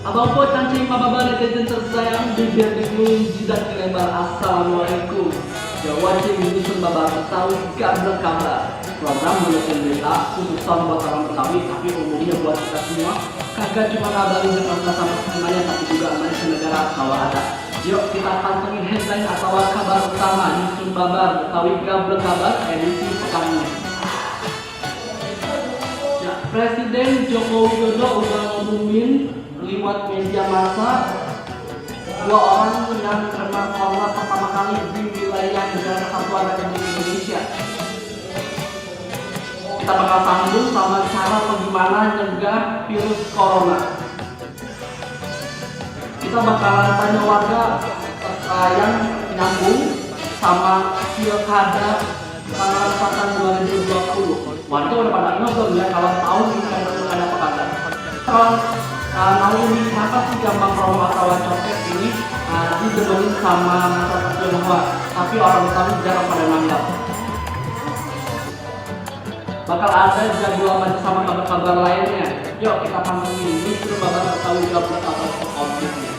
Abang po cancing mababa netizen tersayang bibir bingung jidat lebar. Assalamualaikum. You're watching Dusun Babar Betawi Gabler Kabar. Program buletin berita khususan buat orang Betawi tapi umumnya buat kita semua. Kagak cuma ngabarin tentang sama semuanya tapi juga amanah negara kalau ada. Yuk kita pantengin headline atau kabar utama Dusun Babar Betawi Gabler Kabar edisi pekan ini. Ya, Presiden Joko Widodo udah ngumumin lewat media massa dua orang yang kena corona pertama kali di wilayah negara kesatuan Republik Indonesia. Kita bakal sambung sama cara bagaimana nyegah virus corona. Kita bakalan tanya warga yang nyambung sama pilkada Tangerang 2020. Warga udah pada ingat belum ya kalau tahu pilkada pekan. Mau ini kenapa sih gampang promo atau coket ini didemenin sama masyarakat Tionghoa, tapi orang Betawi jarang pada nanggap. Bakal ada jadwal macam sama kabar-kabar lainnya. Yuk kita pantengin Dusun Babar Betawi Gabler atau objeknya.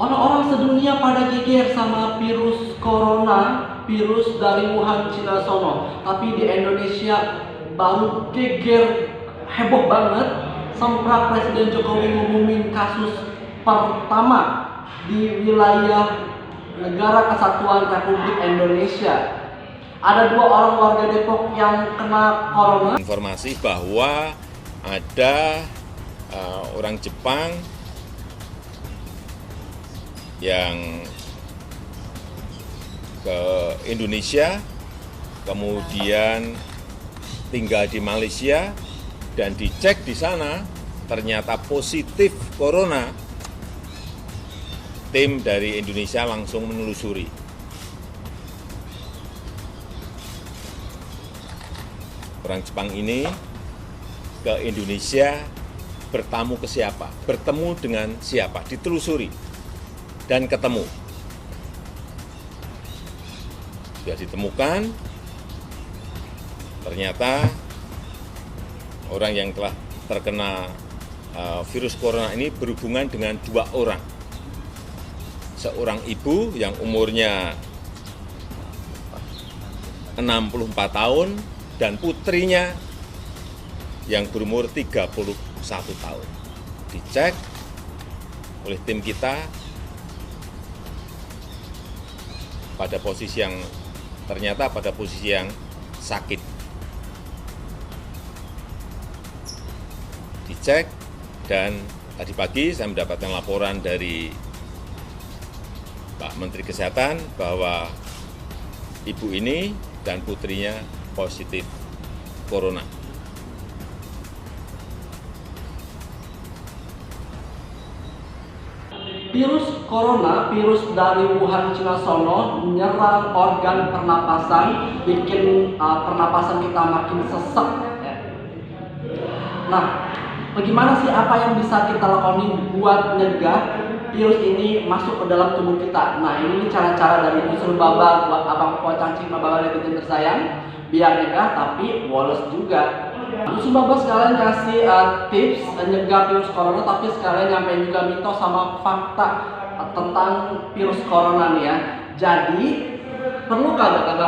Orang-orang sedunia pada geger sama virus corona, virus dari Wuhan, Cina sono. Tapi di Indonesia baru geger heboh banget sampai Presiden Jokowi ngumumin kasus pertama di wilayah negara kesatuan Republik Indonesia. Ada dua orang warga Depok yang kena corona. Informasi bahwa ada orang Jepang yang ke Indonesia, kemudian tinggal di Malaysia dan dicek di sana ternyata positif corona. Tim dari Indonesia langsung menelusuri. Orang Jepang ini ke Indonesia bertamu ke siapa? Bertemu dengan siapa? Ditelusuri. Dan ketemu. Sudah ditemukan, ternyata orang yang telah terkena virus corona ini berhubungan dengan dua orang. Seorang ibu yang umurnya 64 tahun dan putrinya yang berumur 31 tahun. Dicek oleh tim kita pada posisi yang ternyata pada posisi yang sakit. Dicek dan tadi pagi saya mendapatkan laporan dari Pak Menteri Kesehatan bahwa ibu ini dan putrinya positif corona. Virus corona, virus dari Wuhan, Cina sono, menyerang organ pernapasan, bikin pernapasan kita makin sesek. Nah, bagaimana sih apa yang bisa kita lakukan buat nyegah virus ini masuk ke dalam tubuh kita? Nah, ini cara-cara dari Dusun Babar buat abang po cancing mababa netizen tersayang, biar nyegah tapi woles juga. Dusun Babar sekalian kasih tips nyegah virus corona, tapi sekalian nyampein juga mitos sama fakta tentang virus corona nih ya. Jadi perlu kagak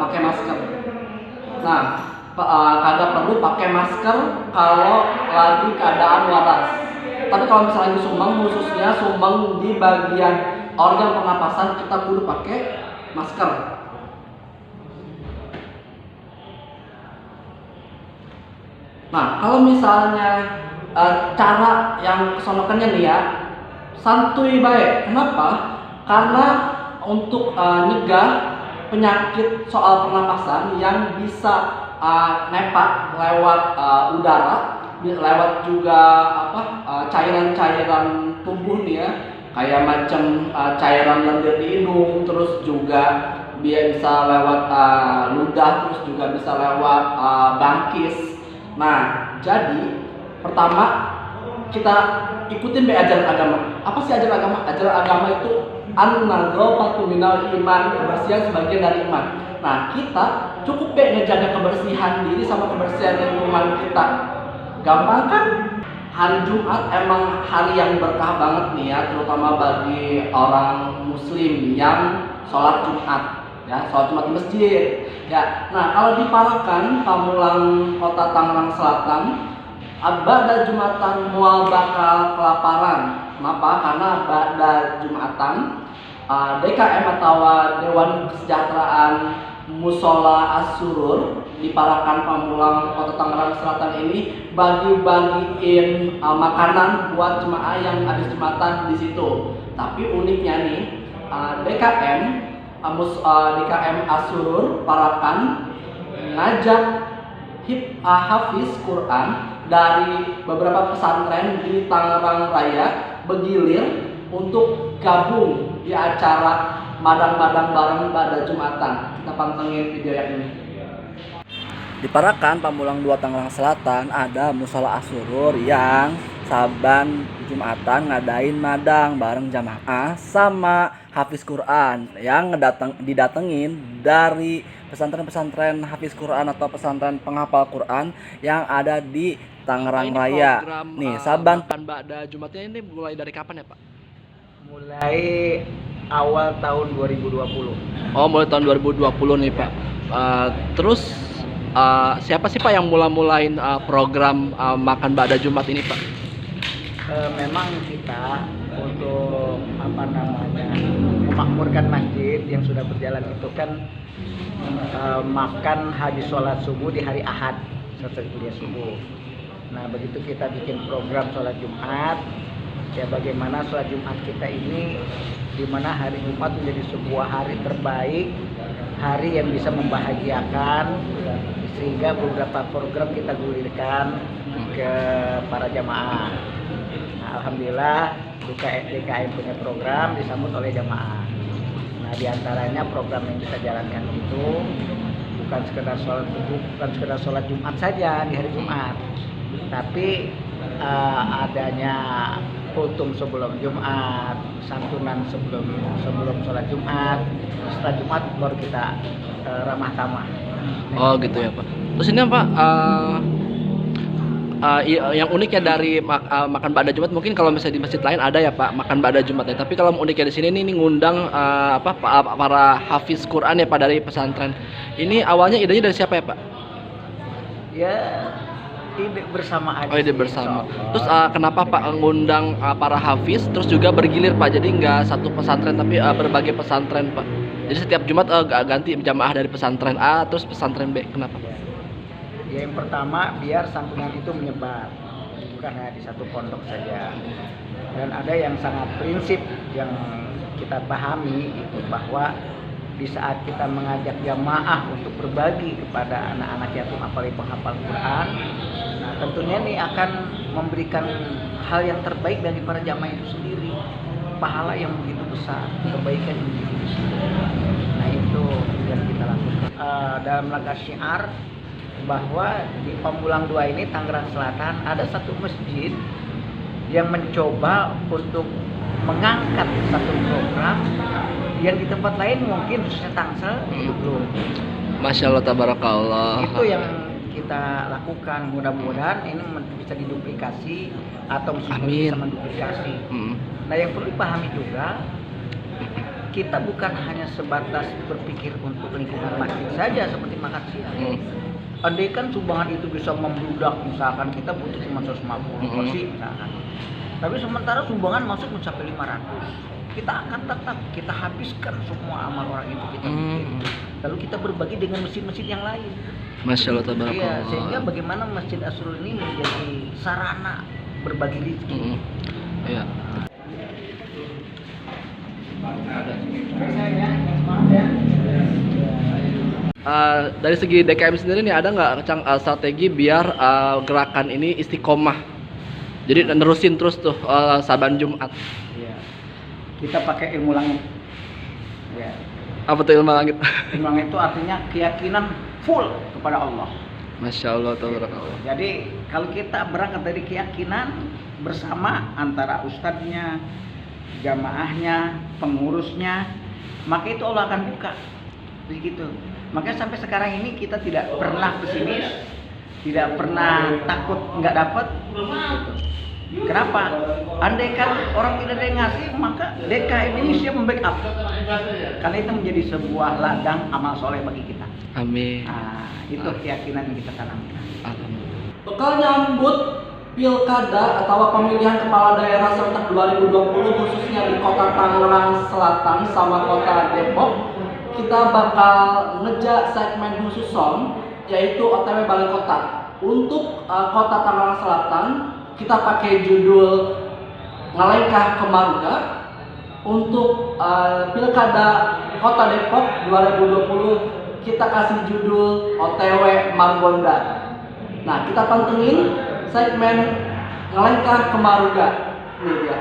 pakai masker? Nah, kagak perlu pakai masker kalau lagi keadaan waras. Tapi kalau misalnya sumbang, khususnya sumbang di bagian organ pernapasan, kita perlu pakai masker. Nah, kalau misalnya cara yang kesonokannya nih ya, santuy baik. Kenapa? Karena untuk nyegah penyakit soal pernapasan yang bisa nepak lewat udara, lewat juga cairan-cairan tubuh nih ya, kayak macam cairan lendir di hidung, terus juga dia bisa lewat ludah, terus juga bisa lewat bangkis. Nah, jadi pertama kita ikutin ajaran agama. Apa sih ajaran agama? Ajaran agama itu an-nadzafatu minal iman, kebersihan sebagian dari iman. Nah, kita cukup ngejaga kebersihan diri sama kebersihan lingkungan kita. Gampang kan? Hari Jumat emang hari yang berkah banget nih ya, terutama bagi orang muslim yang sholat Jumat ya, sholat Jumat di masjid ya. Nah, kalau di Parakan, Pamulang, Kota Tangerang Selatan, ba'da Jumatan mual bakal kelaparan. Kenapa? Karena ba'da Jumatan DKM atau Dewan Kesejahteraan Musola As-Surur di Parakan, Pamulang, Kota Tangerang Selatan ini bagi-bagiin makanan buat jemaah yang habis Jumatan di situ. Tapi uniknya nih, DKM As-Surur Parakan ngajak hafiz Quran dari beberapa pesantren di Tangerang Raya bergilir untuk gabung di acara madang-madang bareng pada Jumatan. Kita pantengin video yang ini. Di Parakan, Pamulang 2 Tangerang Selatan ada Musola As-Surur yang saban Jumatan ngadain madang bareng jamaah sama hafiz Quran yang didatengin dari pesantren-pesantren hafiz Quran atau pesantren penghafal Quran yang ada di Tangerang Raya. Program, nih, saban makan ba'da Jumatnya ini mulai dari kapan ya, Pak? Mulai awal tahun 2020. Oh, mulai tahun 2020 nih, Pak. Terus siapa sih Pak yang mulain program makan ba'da Jumat ini, Pak? Memang kita untuk memakmurkan masjid yang sudah berjalan itu kan makan habis sholat subuh di hari Ahad setelah kuliah subuh. Nah, begitu kita bikin program sholat Jumat, ya bagaimana sholat Jumat kita ini di mana hari Jumat menjadi sebuah hari terbaik, hari yang bisa membahagiakan, sehingga beberapa program kita gulirkan ke para jamaah. Nah, alhamdulillah DKM punya program disambut oleh jamaah. Nah, diantaranya program yang kita jalankan itu bukan sekedar sholat subuh, bukan sekedar sholat Jumat saja di hari Jumat, tapi adanya kultum sebelum Jumat, santunan sebelum sholat Jumat, setelah Jumat baru kita ramah tamah. Oh, gitu ya, Pak. Terus ini Pak, yang uniknya dari makan ba'da Jumat, mungkin kalau misalnya di masjid lain ada ya Pak makan ba'da Jumatnya, tapi kalau uniknya di sini ini ngundang para hafiz Quran ya Pak dari pesantren. Ini awalnya idenya dari siapa ya Pak? Ya, ide bersama aja. Oh, ide bersama. Terus kenapa Pak ngundang para hafiz terus juga bergilir Pak? Jadi nggak satu pesantren tapi berbagai pesantren Pak. Jadi setiap Jumat ganti jamaah dari pesantren A terus pesantren B. Kenapa? Ya, yang pertama biar santunan itu menyebar, bukan hanya di satu pondok saja. Dan ada yang sangat prinsip yang kita pahami itu bahwa di saat kita mengajak jamaah untuk berbagi kepada anak-anak yatim apalagi penghafal Quran, nah tentunya ini akan memberikan hal yang terbaik bagi para jamaah itu sendiri, pahala yang begitu besar, kebaikan yang begitu besar. Nah, itu yang kita lakukan dalam langkah syiar bahwa di Pamulang 2 ini Tangerang Selatan ada satu masjid yang mencoba untuk mengangkat satu program yang di tempat lain mungkin khususnya Tangsel itu belum. Masya Allah, tabarakallah. Itu yang kita lakukan, mudah-mudahan ini bisa diduplikasi atau Amin. bisa menduplikasi. Nah, yang perlu dipahami juga, kita bukan hanya sebatas berpikir untuk lingkungan masjid saja seperti makan siang. Andai kan sumbangan itu bisa membludak, misalkan kita butuh cuma 150 porsi misalkan, tapi sementara sumbangan masuk mencapai 500, kita akan tetap kita habiskan semua amal orang itu kita bikin. Lalu kita berbagi dengan mesin-mesin yang lain. Masya Allah, tabarakallah. Iya, sehingga bagaimana Masjid As-Surur ini menjadi sarana berbagi rezeki. Iya. Dari segi DKM sendiri nih ada nggak Cang strategi biar gerakan ini istiqomah? Jadi nerusin terus tuh Saban Jumat. Ya. Kita pakai ilmu langit. Ya. Apa tuh ilmu langit? Ilmu langit itu artinya keyakinan full kepada Allah. Masya Allah, tabarakallah. Jadi kalau kita berangkat dari keyakinan bersama antara ustadznya, jamaahnya, pengurusnya, maka itu Allah akan buka. Begitu. Makanya sampai sekarang ini kita tidak pernah pesimis, tidak pernah takut nggak dapat. Kenapa? Andai kan orang tidak ada yang ngasih, maka DKM ini siap membackup. Karena itu menjadi sebuah ladang amal soleh bagi kita. Amin. Nah, itu keyakinan yang kita tanamkan. Alhamdulillah. Bekal nyambut Pilkada atau pemilihan kepala daerah serentak 2020 khususnya di Kota Tangerang Selatan sama Kota Depok, kita bakal ngejak segmen khusus yaitu OTW Balai Kota. Untuk Kota Tangerang Selatan kita pakai judul Ngelengkah ke Marga. Untuk Pilkada Kota Depok 2020 kita kasih judul OTW Margonda. Nah, kita pantengin segmen Ngelengkah ke Marga. Ini dia.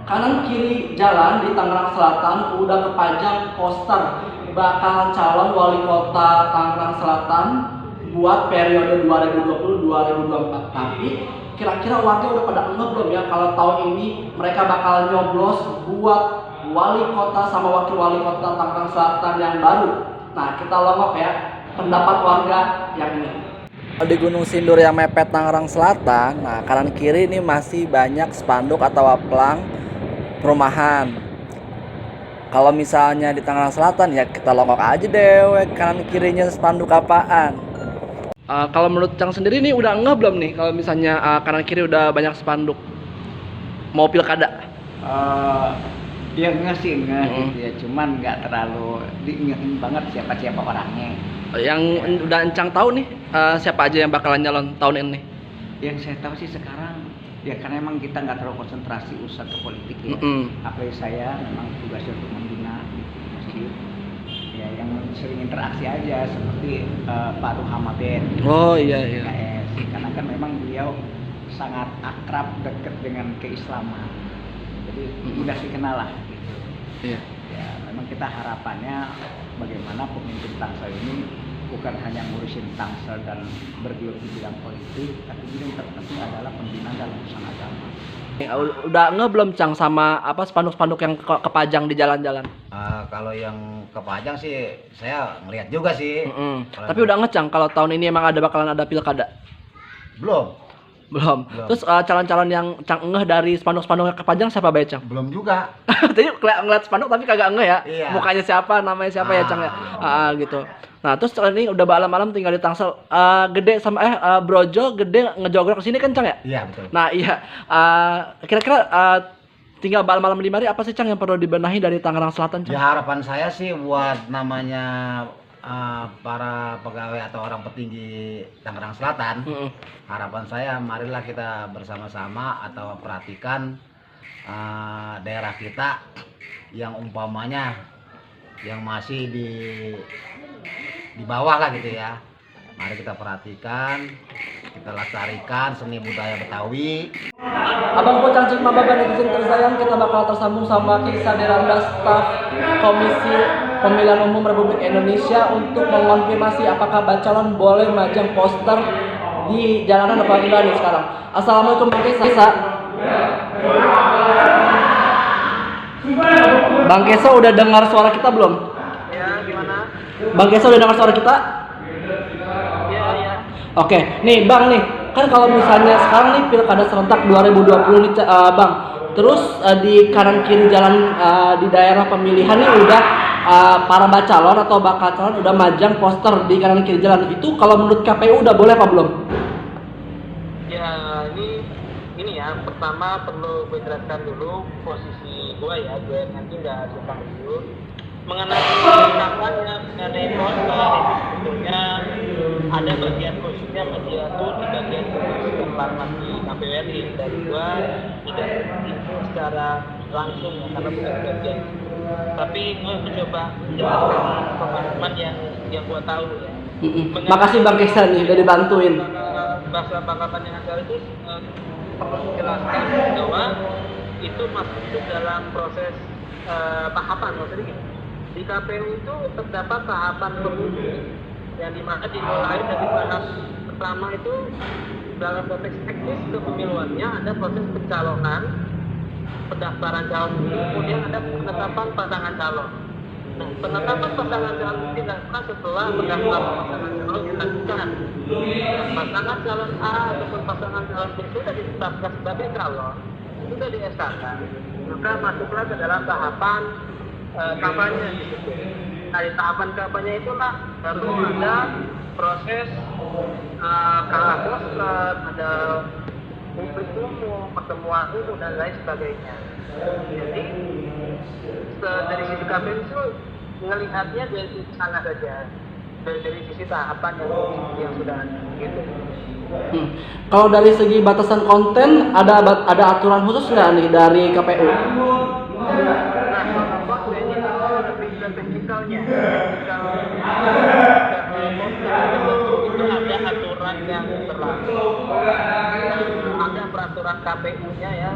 Kanan kiri jalan di Tangerang Selatan udah kepajang poster bakal calon wali kota Tangerang Selatan buat periode 2020-2024. Tapi kira-kira warga udah pada enggak belum ya kalau tahun ini mereka bakal nyoblos buat wali kota sama wakil wali kota Tangerang Selatan yang baru. Nah, kita longok ya pendapat warga yang ini. Di Gunung Sindur yang mepet Tangerang Selatan, nah kanan kiri ini masih banyak spanduk atau pelang perumahan. Kalau misalnya di Tangerang Selatan ya kita longok aja dewek kanan kirinya spanduk apaan. Kalau menurut Cang sendiri nih udah enggak belum nih kalau misalnya kanan kiri udah banyak spanduk mau pilkada? Ya enggak sih enggak gitu ya, cuman nggak terlalu diingetin banget siapa orangnya. Yang udah Cang tahu nih siapa aja yang bakalan nyalon tahun ini? Yang saya tahu sih sekarang ya karena emang kita nggak terlalu konsentrasi usaha ke politik ya. Apalagi saya memang tugasnya untuk membina masjid. Ya yang sering interaksi aja seperti Pak Ruhamaden. Oh iya. PKS. Karena kan memang beliau sangat akrab dekat dengan keislaman. Jadi mudah dikenal lah gitu. Iya. Ya memang kita harapannya bagaimana pemimpin Tangsel ini bukan hanya ngurusin Tangsel dan bergelut di bidang politik, tapi yang terpenting adalah pembinaan dalam urusan agama. Udah enggak belum Cang sama apa spanduk-spanduk yang kepajang di jalan-jalan? Kalau yang kepajang sih saya ngelihat juga sih. Tapi udah enggak Cang kalau tahun ini emang bakalan ada pilkada? Belum. Terus calon-calon yang Cang ngeh dari spanduk-spanduk yang kepajang siapa bae Cang? Belum juga. Tadi ngeliat spanduk tapi kagak ngeh ya? Iya. Mukanya siapa, namanya siapa ya Cang ya? Gitu. Nah terus ini udah malam-malam tinggal di Tangsel. Gede sama Brojo gede ngejogrok ke sini kan Cang ya? Iya betul. Nah iya. Kira-kira tinggal malam-malam di mari apa sih Cang yang perlu dibenahi dari Tangerang Selatan Cang? Ya harapan saya sih buat namanya para pegawai atau orang petinggi Tangerang Selatan, harapan saya marilah kita bersama-sama atau perhatikan daerah kita yang umpamanya yang masih di bawah lah gitu ya. Mari kita perhatikan, kita lestarikan seni budaya Betawi. Abang Po Cangcik Mababa netizen tersayang, kita bakal tersambung sama Kisah Deranda staf Komisi Pemilihan Umum Republik Indonesia untuk mengonfirmasi apakah bacalon boleh majang poster di jalanan apa enggak nih sekarang. Assalamualaikum Bang Kesa. Bang Kesa udah dengar suara kita belum? Ya gimana? Bang Kesa udah dengar suara kita? Iya. Oke, nih Bang nih, kan kalau misalnya sekarang nih Pilkada serentak 2020 nih Bang, terus di kanan kiri jalan di daerah pemilihan nih udah para bacalon atau bakal calon udah majang poster di kanan kiri jalan. Itu kalau menurut KPU udah boleh apa belum? Ya ini ya pertama perlu gue jelaskan dulu posisi gue ya, gue nanti nggak suka dulu mengenai kampanye mengenai poster itu sebetulnya ada bagian khususnya media itu di bagian khusus yang di KPU RI, dan gue tidak itu secara langsung ya, karena bukan bagian, tapi gue mencoba menjelaskan pemahaman yang gue tahu ya. Makasih Bang Kesan nih udah dibantuin. Bahasa Pakatan yang itu perlu dijelaskan bahwa itu masuk dalam proses tahapan. Maksudnya gini, di KPU itu terdapat tahapan pemilu yang dimana dimulai dari tahap pertama itu dalam konteks teknis kepemiluannya ada proses pencalonan, pendaftaran calon, kemudian ada penetapan pasangan calon. Nah, penetapan pasangan calon dilakukan setelah pendaftaran pasangan calon dilakukan. Pasangan calon A ataupun pasangan calon B sudah ditetapkan sebagai calon, sudah di-SK-kan, maka masuklah ke dalam tahapan kampanye gitu. Nah, di tahapan kampanye itulah baru ada proses poster, ada publik umum, pertemuan umum dan lain sebagainya. Jadi dari sisi KPU itu melihatnya dari sisi sana saja, dari sisi tahapan yang sudah ada gitu. Kalau dari segi batasan konten ada aturan khusus nggak nih dari KPU? Nah, kalau konten itu lebih ke teknikalnya, itu ada aturan yang berlaku, ada peraturan KPU-nya ya.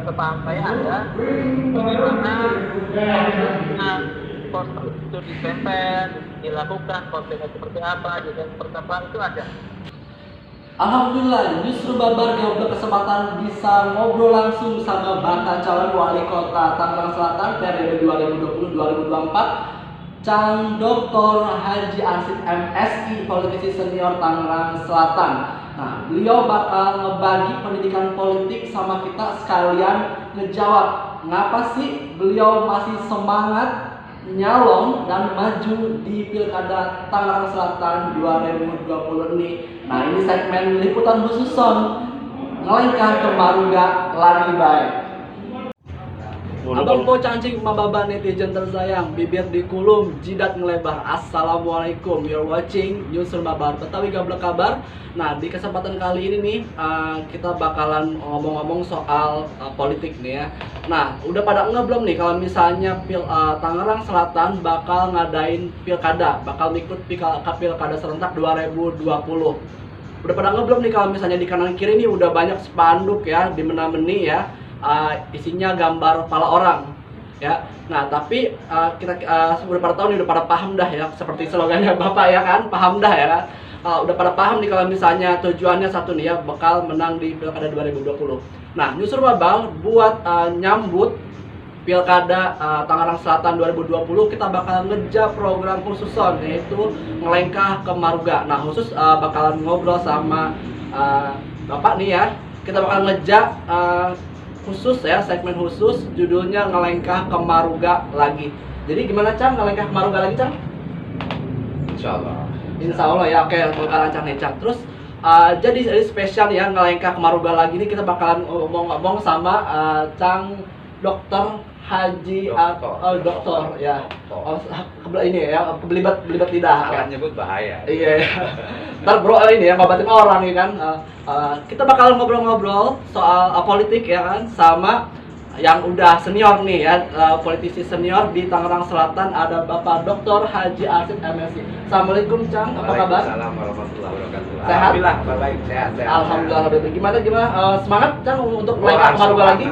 Sepaham saya ada bagaimana prosesnya poster itu ditempel, dilakukan kontennya seperti apa, juga pertemuan itu ada. Alhamdulillah, justru Babar gak berkesempatan bisa ngobrol langsung sama bakal calon wali kota Tangerang Selatan periode 2020-2024, Cang Dr. Haji Arsip MSI, politisi senior Tangerang Selatan. Nah, beliau bakal ngebagi pendidikan politik sama kita sekalian ngejawab ngapa sih beliau masih semangat nyalon dan maju di Pilkada Tangerang Selatan 2020 ini. Nah, ini segmen liputan khusus son ngelengkah ke Maruga lagi baik. Abang po cancing mababa netizen tersayang, bibir dikulum, jidat ngelebar. Assalamualaikum, you're watching News Babar Betawi Gablek Kabar. Nah, di kesempatan kali ini nih kita bakalan ngomong-ngomong soal politik nih ya. Nah, udah pada belum nih kalau misalnya Tangerang Selatan bakal ngadain pilkada, bakal ikut pilkada serentak 2020. Udah pada belum nih kalau misalnya di kanan kiri nih udah banyak spanduk ya, di mena-meni ya. Isinya gambar kepala orang ya. Nah, tapi kita udah pada tahu nih, udah pada paham dah ya, seperti slogannya Bapak ya kan, paham dah ya kan. Udah pada paham nih kalau misalnya tujuannya satu nih ya, bakal menang di Pilkada 2020. Nah, Newsroom Babal buat nyambut Pilkada Tangerang Selatan 2020, kita bakal ngeja program khusus yaitu ngelengkah ke Maruga. Nah, khusus bakalan ngobrol sama Bapak nih ya. Kita bakal ngeja khusus ya, segmen khusus judulnya ngelengkah ke Maruga lagi. Jadi gimana Cang, ngelengkah ke Maruga lagi Cang? Insya Allah ya, oke, bakal lancar nih Cang. Terus jadi spesial ya ngelengkah ke Maruga lagi ini kita bakalan ngomong-ngomong sama Cang Dr. Haji dokter ya. Ini ya, belibet lidah. Salah nyebut bahaya. Iya. Ntar bro ini ya ngobatin orang ya kan. Kita bakal ngobrol-ngobrol soal politik ya kan sama yang udah senior nih ya, politisi senior di Tangerang Selatan, ada Bapak Dr. Haji Arsip MSI. Assalamualaikum Cang, apa kabar? Waalaikumsalam warahmatullahi wabarakatuh. Sehat? Alhamdulillah, baik, sehat. Alhamdulillah. Gimana semangat Cang untuk melengkap Maruga lagi?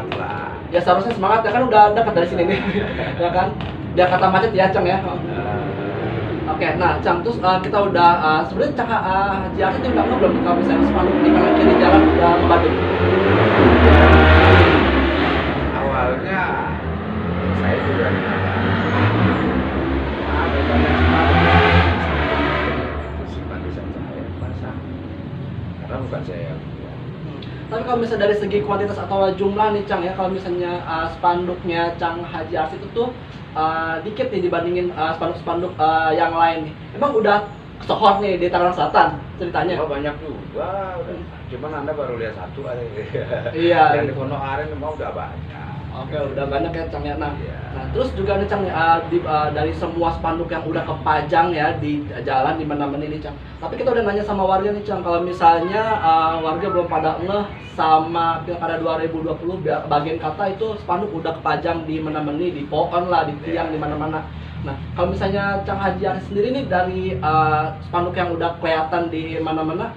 Ya seharusnya semangat ya kan, udah dekat dari sini nih. Ya kan? Dia kata macet ya Cang ya. Oke, nah Cang, terus kita udah sebenarnya Cang Haji Arsip itu udah belum kalau misalnya spanduk di kanan kiri jalan udah ngebadut. Awalnya saya juga simpatisan saya pasang, karena bukan saya yang buat. Tapi kalau misalnya dari segi kuantitas atau jumlah nih Cang ya, kalau misalnya spanduknya Cang Haji Arsip itu tuh dikit nih dibandingin spanduk-spanduk yang lain nih. Emang udah sohor nih di Tangerang Selatan ceritanya. Oh, banyak juga, cuman Anda baru lihat satu aja. Iya. Yang di Pondok Aren mau udah banyak. Oke, udah banyak ya Cang ya. Nah, Iya. nah terus juga nih Cang dari semua spanduk yang udah kepajang ya di jalan di mana-mana ini Cang. Tapi kita udah nanya sama warga nih Cang, kalau misalnya warga belum pada ngeh sama Pilkada 2020 bagian kata itu spanduk udah kepajang di mana-mana, di pohon lah, di tiang, di mana-mana. Nah, kalau misalnya Cang Haji Aris sendiri nih dari spanduk yang udah kelihatan di mana-mana,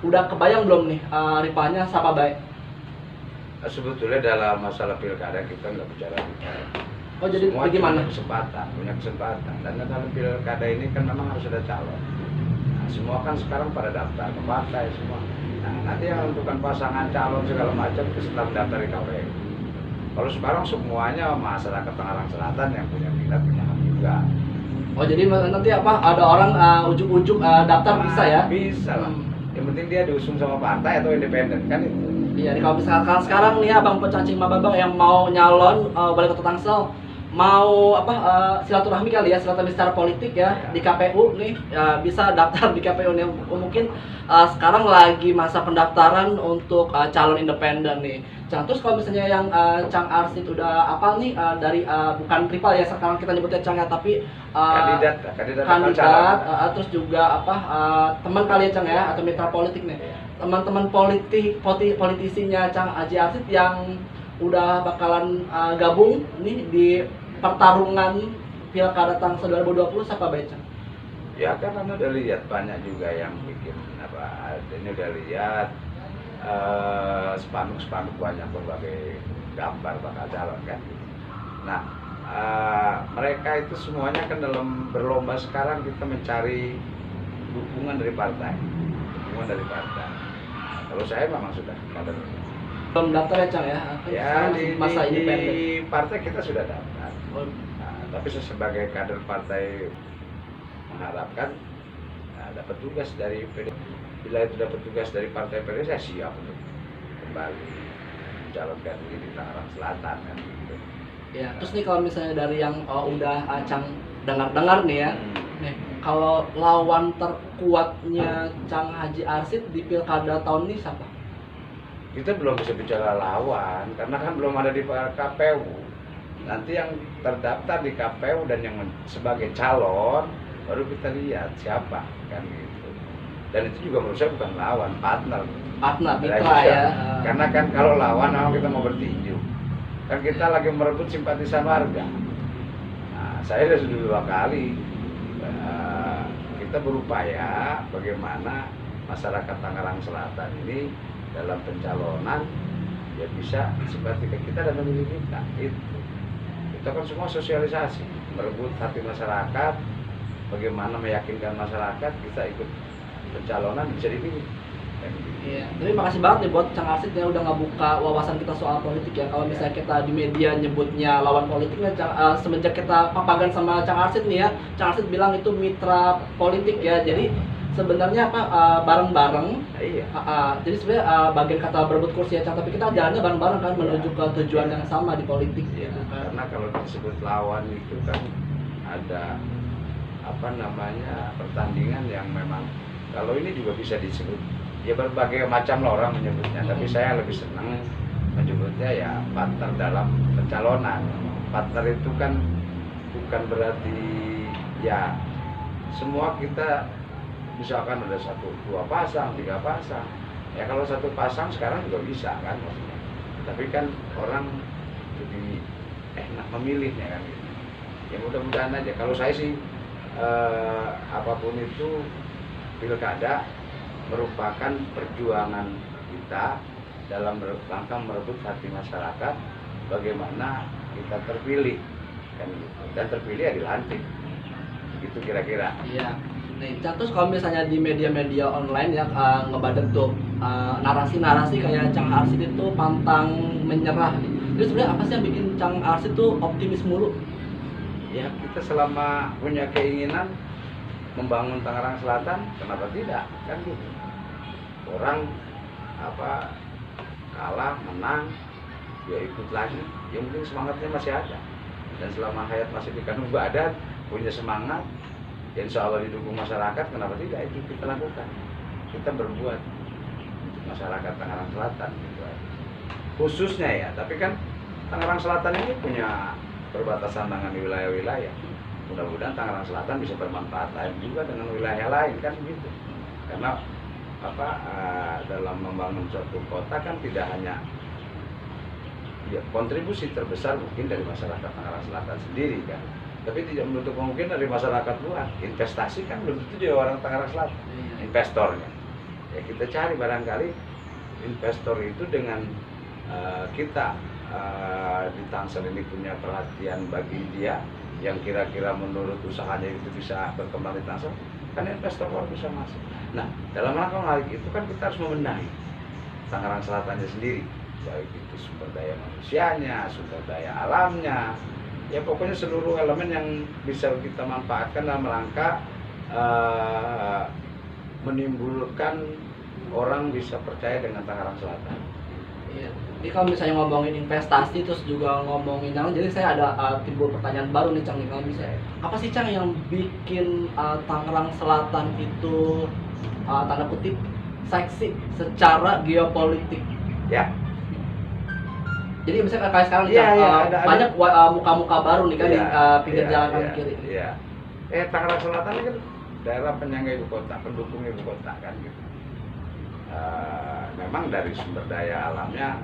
udah kebayang belum nih ripanya siapa baik? Sebetulnya dalam masalah pilkada kita nggak bicara pilkada. Oh, jadi Semua bagaimana? punya kesempatan. Dan dalam pilkada ini kan memang harus ada calon. Nah, semua kan sekarang pada daftar ke partai semua. Nah, nanti yang menentukan pasangan calon segala macam itu setelah mendaftar di KPU. Kalau sekarang semuanya masyarakat Tangerang Selatan yang punya minat punya hak juga. Oh, jadi nanti apa ada orang ujuk-ujuk daftar bisa ya? Bisa lah. Yang penting dia diusung sama partai atau independen kan itu. Iya, kalau misalkan sekarang nih ya Bang Pecacing Mababang yang mau nyalon Wali Kota Tangsel, mau silaturahmi kali ya, silaturahmi secara politik ya di KPU nih bisa daftar di KPU nih. Mungkin sekarang lagi masa pendaftaran untuk calon independen nih. Cang, terus kalau misalnya yang Cang Arsid udah apa nih dari bukan rival ya sekarang kita nyebutnya Cang ya, tapi kandidat bakal calon. terus juga apa teman kali ya Cang ya atau mitra politik nih. Teman-teman politisinya Cang Haji Arsid yang udah bakalan gabung nih di pertarungan Pilkada Tangsel 2020 siapa baik Cang? Ya kan Anda udah lihat banyak juga yang bikin apa, ini udah lihat spanduk-spanduk banyak berbagai gambar bakal calon kan. Nah, mereka itu semuanya kan dalam berlomba sekarang kita mencari dukungan dari partai. Kalau saya memang sudah kader. Belum daftar ya Cang ya? Ya di Masa independen. di partai kita sudah daftar. Nah, tapi sebagai kader partai mengharapkan dapat tugas dari PD. Bila itu dapat tugas dari partai PD, saya siap untuk kembali mencalonkan diri di Tangerang Selatan kan gitu. Ya, terus nih kalau misalnya dari yang udah Cang dengar-dengar nih ya, nih kalau lawan terkuatnya Cang Haji Arsid di Pilkada tahun ini siapa? Kita belum bisa bicara lawan karena kan belum ada di KPU. Nanti yang terdaftar di KPU dan yang sebagai calon baru kita lihat siapa kan gitu. Dan itu juga menurut saya bukan lawan, partner Mitra ya. Karena kan kalau lawan memang kita mau bertinju. Kan kita lagi merebut simpatisan warga. Nah, saya sudah 2 kali kita berupaya bagaimana masyarakat Tangerang Selatan ini dalam pencalonan ya bisa simpati ke kita dan memilih kita. Itu kan semua sosialisasi, merebut hati masyarakat, bagaimana meyakinkan masyarakat kita ikut pencalonan bisa dipilih. Iya, tapi makasih banget nih buat Cang Arsid yang udah ngebuka wawasan kita soal politik ya. Kalau misalnya kita di media nyebutnya lawan politiknya, semenjak kita papagan sama Cang Arsid nih ya, Cang Arsid bilang itu mitra politik ya. Jadi sebenarnya apa bareng-bareng. Iya. Jadi sebenarnya bagian kata berebut kursi ya Cang, tapi kita jalannya bareng-bareng kan menuju ke tujuan yang sama di politik. Iya. Gitu kan. Karena kalau disebut lawan itu kan ada apa namanya pertandingan yang memang kalau ini juga bisa disebut ya berbagai macam lah orang menyebutnya, tapi saya lebih senang menyebutnya ya partner dalam pencalonan. Partner itu kan bukan berarti ya semua kita misalkan ada 1, 2 pasang, 3 pasang. Ya kalau 1 pasang sekarang juga bisa kan maksudnya. Tapi kan orang lebih enak memilihnya kan gitu. Ya mudah-mudahan aja. Kalau saya sih apapun itu pilkada merupakan perjuangan kita dalam rangka merebut hati masyarakat bagaimana kita terpilih kan gitu. Dan terpilih ya dilantik gitu kira-kira. Iya. Nih, terus kalau misalnya di media-media online ya ngebadet tuh narasi-narasi kayak Cang Arsid itu pantang menyerah. Jadi sebenarnya apa sih yang bikin Cang Arsid tuh optimis mulu? Ya kita selama punya keinginan membangun Tangerang Selatan, kenapa tidak? Kan gitu. Orang apa kalah, menang, ya ikut lagi. Yang penting semangatnya masih ada. Dan selama hayat masih di kandung badan, punya semangat, Ya, insya Allah didukung masyarakat, kenapa tidak, itu kita lakukan. Kita berbuat untuk masyarakat Tangerang Selatan gitu aja. Khususnya ya, tapi kan Tangerang Selatan ini punya perbatasan dengan wilayah-wilayah. Mudah-mudahan Tangerang Selatan bisa bermanfaat lain juga dengan wilayah lain kan gitu. Karena dalam membangun suatu kota kan tidak hanya ya, kontribusi terbesar mungkin dari masyarakat Tangerang Selatan sendiri kan, tapi tidak menutup kemungkinan dari masyarakat luar. Investasi kan belum tentu dia orang Tangerang Selatan, investornya. Ya kita cari barangkali investor itu dengan kita di Tangsel ini punya perhatian bagi dia yang kira-kira menurut usahanya itu bisa berkembang di Tangsel, kan investor luar bisa masuk. Nah, dalam rangka hal itu kan kita harus membenahi Tangerang Selatannya sendiri, baik itu sumber daya manusianya, sumber daya alamnya, ya pokoknya seluruh elemen yang bisa kita manfaatkan dalam rangka menimbulkan orang bisa percaya dengan Tangerang Selatan. Iya. Jadi kalau misalnya ngomongin investasi terus juga ngomongin yang, jadi saya ada timbul pertanyaan baru nih Cang, nih kalau misalnya apa sih Cang yang bikin Tangerang Selatan itu tanda kutip seksi secara geopolitik? Ya. Jadi misalnya kayak sekarang nih, Iya, Cang, iya, ada. banyak muka-muka baru nih kan di pinggir jalan kanan kiri. Iya. Tangerang Selatan ini kan daerah penyangga ibu kota, pendukung ibu kota kan gitu. Memang dari sumber daya alamnya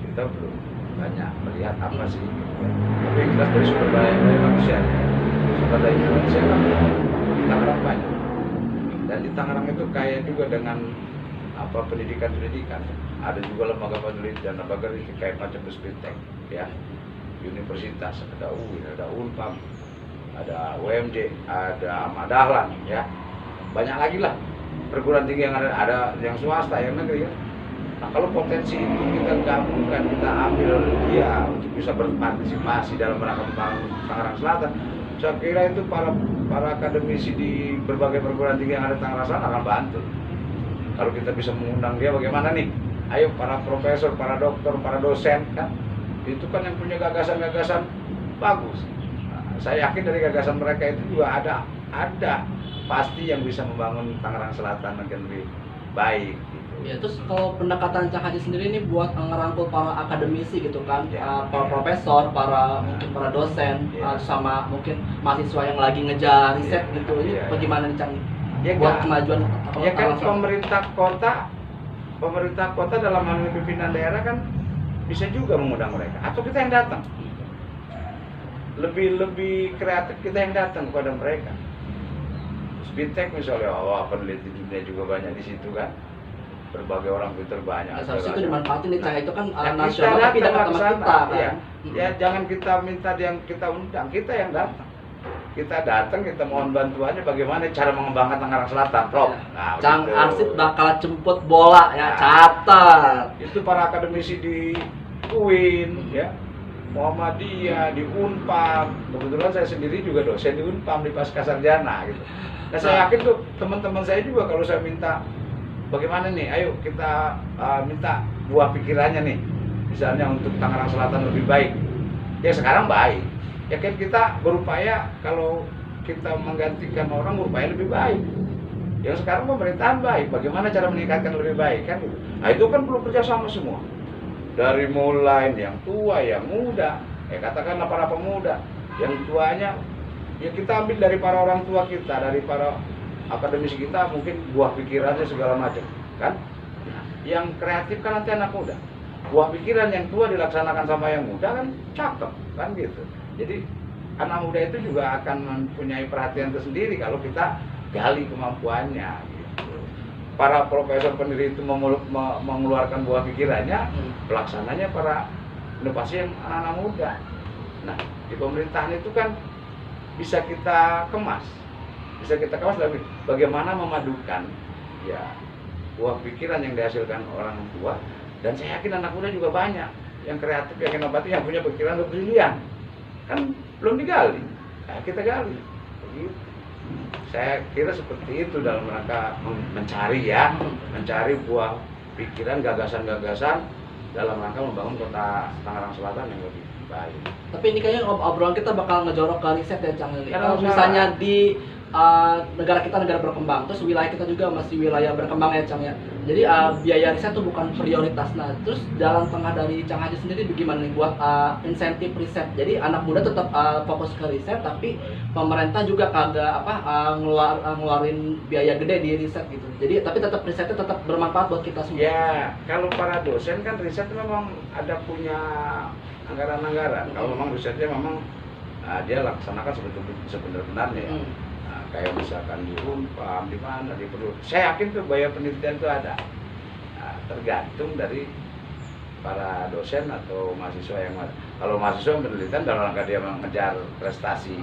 kita belum banyak melihat apa sih gitu. Tapi yang jelas dari sumber daya manusia, sumber daya manusia kan di Tangerang banyak. Dan di Tangerang itu kaya juga dengan pendidikan. Ada juga lembaga penelitian, lembaga riset kayak macam Spintek, ya, universitas, ada UIN, ada Unpam, ada UMJ, ada Ahmad Dahlan, ya, banyak lagi lah perguruan tinggi yang ada yang swasta, yang negeri ya. Nah kalau potensi itu kita gabungkan, kita ambil dia untuk bisa berpartisipasi dalam rangka membangun Tangerang Selatan, saya kira itu para akademisi di berbagai perguruan tinggi yang ada di Tangerang Selatan akan bantu. Kalau kita bisa mengundang dia, bagaimana nih? Ayo para profesor, para dokter, para dosen kan, itu kan yang punya gagasan-gagasan bagus. Nah, saya yakin dari gagasan mereka itu juga ada pasti yang bisa membangun Tangerang Selatan menjadi lebih baik. Gitu. Ya terus kalau pendekatan Cang Haji sendiri ini buat ngerangkul para akademisi gitu kan, Ya. para profesor, mungkin para dosen, Ya. sama mungkin mahasiswa yang lagi ngejar riset Ya. gitu, ini Ya. bagaimana nih Cang? Ya, Buat enggak. kemajuan Ya kan Tangerang pemerintah kota dalam hal ini pimpinan daerah kan bisa juga mengundang mereka, atau kita yang datang. Lebih kreatif kita yang datang kepada mereka. Spintek misalnya, peneliti dunia juga banyak di situ kan. Berbagai orang pintar banyak. Ya, seharusnya itu dimanfaatin nih Cang, itu kan Ya, nasional tapi datang dekat ke sama sana, kita kan. ya. Ya jangan kita minta yang kita undang, kita yang datang. Kita datang, kita mohon bantuannya bagaimana cara mengembangkan Tangerang Selatan, Prof. Nah, Cang begitu. Arsip bakal jemput bola ya, Nah. catat. Itu para akademisi di UIN, ya, Muhammadiyah, di Unpam. Kebetulan saya sendiri juga dosen di Unpam di Pasca Sarjana gitu. Nah saya yakin tuh teman-teman saya juga kalau saya minta bagaimana nih, ayo kita minta buah pikirannya nih, misalnya untuk Tangerang Selatan lebih baik. Ya sekarang baik. Ya kan kita berupaya kalau kita menggantikan orang berupaya lebih baik. Yang sekarang pemerintahan baik, bagaimana cara meningkatkan lebih baik kan? Nah itu kan perlu kerjasama semua. Dari mulai yang tua, yang muda, katakanlah para pemuda, yang tuanya, ya kita ambil dari para orang tua kita, dari para akademisi kita, mungkin buah pikirannya segala macam, kan? Yang kreatif kan nanti anak muda. Buah pikiran yang tua dilaksanakan sama yang muda kan cakep, kan gitu. Jadi anak muda itu juga akan mempunyai perhatian tersendiri kalau kita gali kemampuannya gitu. Para profesor peneliti itu mengeluarkan buah pikirannya, pelaksananya para inovasi yang anak-anak muda. Nah, di pemerintahan itu kan bisa kita kemas dari bagaimana memadukan ya buah pikiran yang dihasilkan orang tua, dan saya yakin anak muda juga banyak yang kreatif, yang inovatif, yang punya pikiran brilian. Kan belum digali, nah, kita gali begitu. Saya kira seperti itu dalam rangka mencari buah pikiran, gagasan-gagasan dalam rangka membangun kota Tangerang Selatan yang lebih baik. Tapi ini kayaknya obrolan kita bakal ngejorok ke riset ya Cang. Karena Kalau misalnya di negara kita negara berkembang, terus wilayah kita juga masih wilayah berkembang ya Cang ya. Jadi biaya riset itu bukan prioritas. Nah, terus jalan tengah dari Cang Haji sendiri bagaimana nih buat insentif riset? Jadi anak muda tetap fokus ke riset, tapi pemerintah juga kagak ngeluarin biaya gede di riset gitu. Jadi tapi tetap risetnya tetap bermanfaat buat kita semua. Ya, kalau para dosen kan riset memang ada punya anggaran-anggaran. Kalau memang risetnya memang dia laksanakan sebenar-benarnya ya. Kayak misalkan di Unpam, di mana, di perlu. Saya yakin tuh biaya penelitian itu ada. Nah, tergantung dari para dosen atau mahasiswa yang ada. Kalau mahasiswa penelitian dalam rangka dia mengejar prestasi.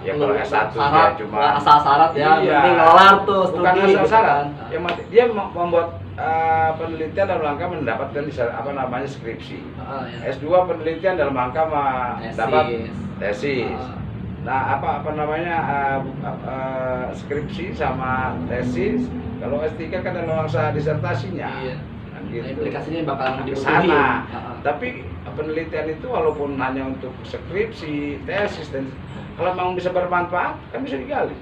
Ya kalau S1 dia cuma asal syarat ya, iya, penting ngelar tuh studi. Bukan asal syarat. Gitu Yang dia membuat penelitian dalam rangka mendapatkan skripsi. Ya. S2 penelitian dalam rangka mendapat tesis. Nah, skripsi sama tesis. Kalau S3 kan dalam rangka disertasinya. Iya. Kan gitu. Implikasinya bakalan ke dibutuhin. sana. Tapi penelitian itu walaupun hanya untuk skripsi, tesis dan kalau memang bisa bermanfaat kan bisa digali.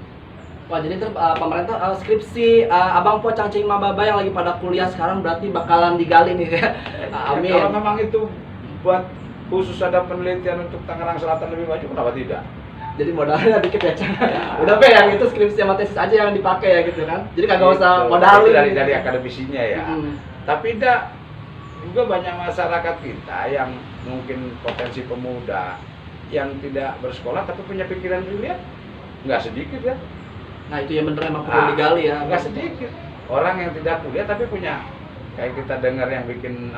Wah, jadi pemerintah skripsi Abang Po Cangcing Mababa yang lagi pada kuliah sekarang berarti bakalan digali nih ya. Amin. Kalau memang itu buat khusus ada penelitian untuk Tangerang Selatan lebih maju, kenapa tidak? Jadi modalnya dikit ya Cang. Udah be yang itu skripsi sama tesis aja yang dipakai ya gitu kan. Jadi kagak usah modalin. Itu dari akademisinya ya. Tapi juga banyak masyarakat kita yang mungkin potensi pemuda yang tidak bersekolah tapi punya pikiran brilian, nggak sedikit ya. Nah itu yang bener emang perlu digali ya. Nggak sedikit orang yang tidak kuliah tapi punya, kayak kita dengar yang bikin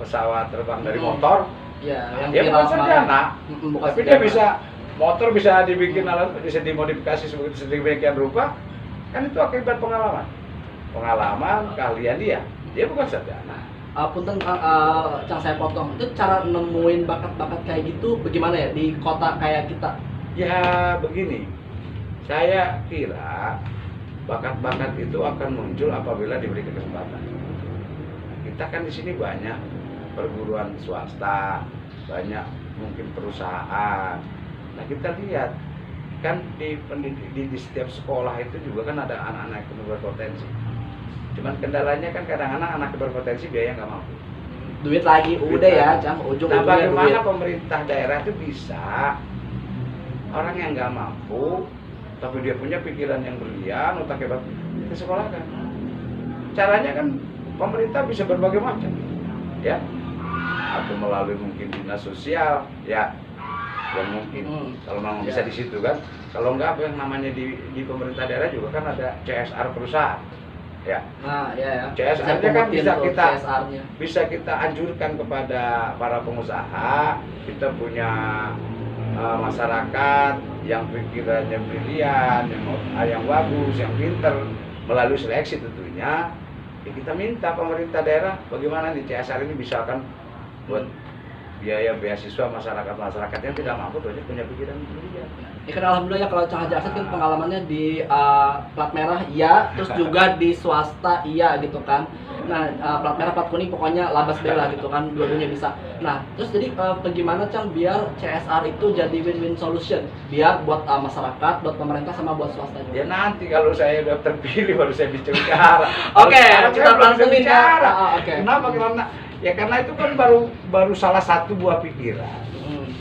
pesawat terbang dari motor. Ya, yang dia bukan sarjana, tapi dia motor bisa dibikin alat, bisa dimodifikasi sedemikian rupa, kan itu akibat pengalaman, keahlian dia bukan sarjana. Punten Cang saya potong, itu cara nemuin bakat-bakat kayak gitu bagaimana ya di kota kayak kita? Ya begini, saya kira bakat-bakat itu akan muncul apabila diberikan kesempatan. Kita kan di sini banyak perguruan swasta, banyak mungkin perusahaan. Nah kita lihat kan di setiap sekolah itu juga kan ada anak-anak yang berpotensi. Cuman kendalanya kan kadang-kadang anak berpotensi biaya nggak mampu. Duit lagi udah ya, Cang, ujung-ujungnya nah, bagaimana duit. Pemerintah daerah itu bisa orang yang nggak mampu tapi dia punya pikiran yang brilian, otak hebat, kita sekolahkan. Caranya kan pemerintah bisa berbagai macam, ya, atau melalui mungkin dinas sosial, ya, yang mungkin kalau memang bisa di situ kan. Kalau nggak, yang namanya di pemerintah daerah juga kan ada CSR perusahaan, ya. Nah, ya. CSR-nya kan bisa kita anjurkan kepada para pengusaha. Kita punya masyarakat yang pikirannya brilian, yang bagus, yang pinter, melalui seleksi tentunya. Ya kita minta pemerintah daerah bagaimana nih CSR ini misalkan buat biaya beasiswa masyarakat yang tidak mampu, banyak punya pikiran brilian. Ya kan alhamdulillah ya, kalau Cang Haji Arsad kan pengalamannya di plat merah iya, terus juga di swasta iya gitu kan. Nah plat merah plat kuning pokoknya labas bela gitu kan, dua-duanya bisa. Nah terus jadi bagaimana Cang biar CSR itu jadi win-win solution, biar buat masyarakat, buat pemerintah sama buat swasta juga. Ya nanti kalau saya udah terpilih baru saya bicara. Oke, kita langsung bicara. Oke. Kenapa? Karena itu kan baru salah satu buah pikiran.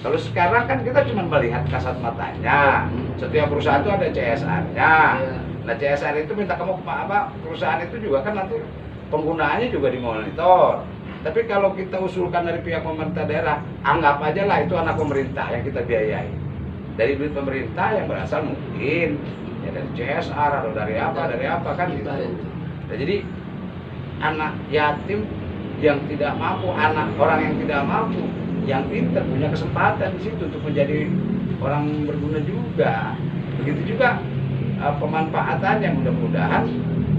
Kalau sekarang kan kita cuma melihat kasat matanya. Setiap perusahaan itu ada CSR-nya. Nah CSR itu minta kamu perusahaan itu juga kan nanti penggunaannya juga dimonitor. Tapi kalau kita usulkan dari pihak pemerintah daerah, anggap aja lah itu anak pemerintah yang kita biayai. Dari duit pemerintah yang berasal mungkin ya dari CSR atau dari apa kan gitu. Nah, jadi anak yatim yang tidak mampu, anak orang yang tidak mampu, yang pintar punya kesempatan di situ untuk menjadi orang berguna juga. Begitu juga pemanfaatan yang mudah-mudahan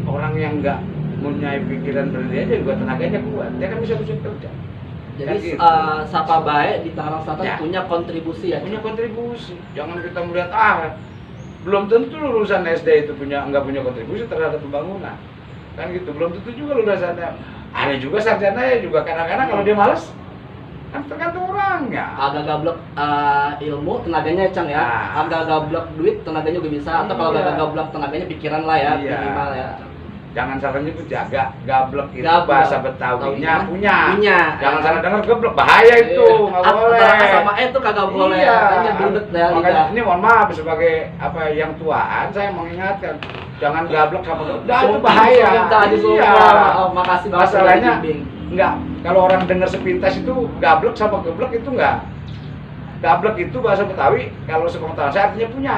orang yang nggak punya pikiran brilian aja juga tenaganya kuat, dia kan bisa kerja. Jadi kan gitu. Sapa baik di Tangerang Selatan Ya. punya kontribusi ya. Punya kontribusi. Jangan kita melihat belum tentu lulusan SD itu nggak punya kontribusi terhadap pembangunan. Kan gitu, belum tentu juga lulusannya. Ada juga sarjana ya juga kadang-kadang kalau dia malas Kan tergantung orangnya. Agak gablek ilmu tenaganya Cang ya. Nah. Agak gablek duit tenaganya juga bisa. Atau kalau Iya. agak gablek tenaganya pikiran lah ya, Iya. minimal ya. Jangan salah nyebut ya, gablek itu Gablek. bahasa Betawinya punya. Punya. Jangan salah dengar geblek, bahaya itu, nggak boleh. Antara A sama E itu kagak boleh. Iya. Makanya belibet ya Makanya lidah. ini mohon maaf sebagai apa yang tuaan saya mengingatkan, jangan gablek sama geblek. Itu bahaya. Iya. Oh, makasih banget. Masalahnya udah dibimbing. enggak, kalau orang dengar sepintas itu gablek sama geblek itu enggak. Gablek itu bahasa Betawi, kalau sepengetahuan saya artinya punya.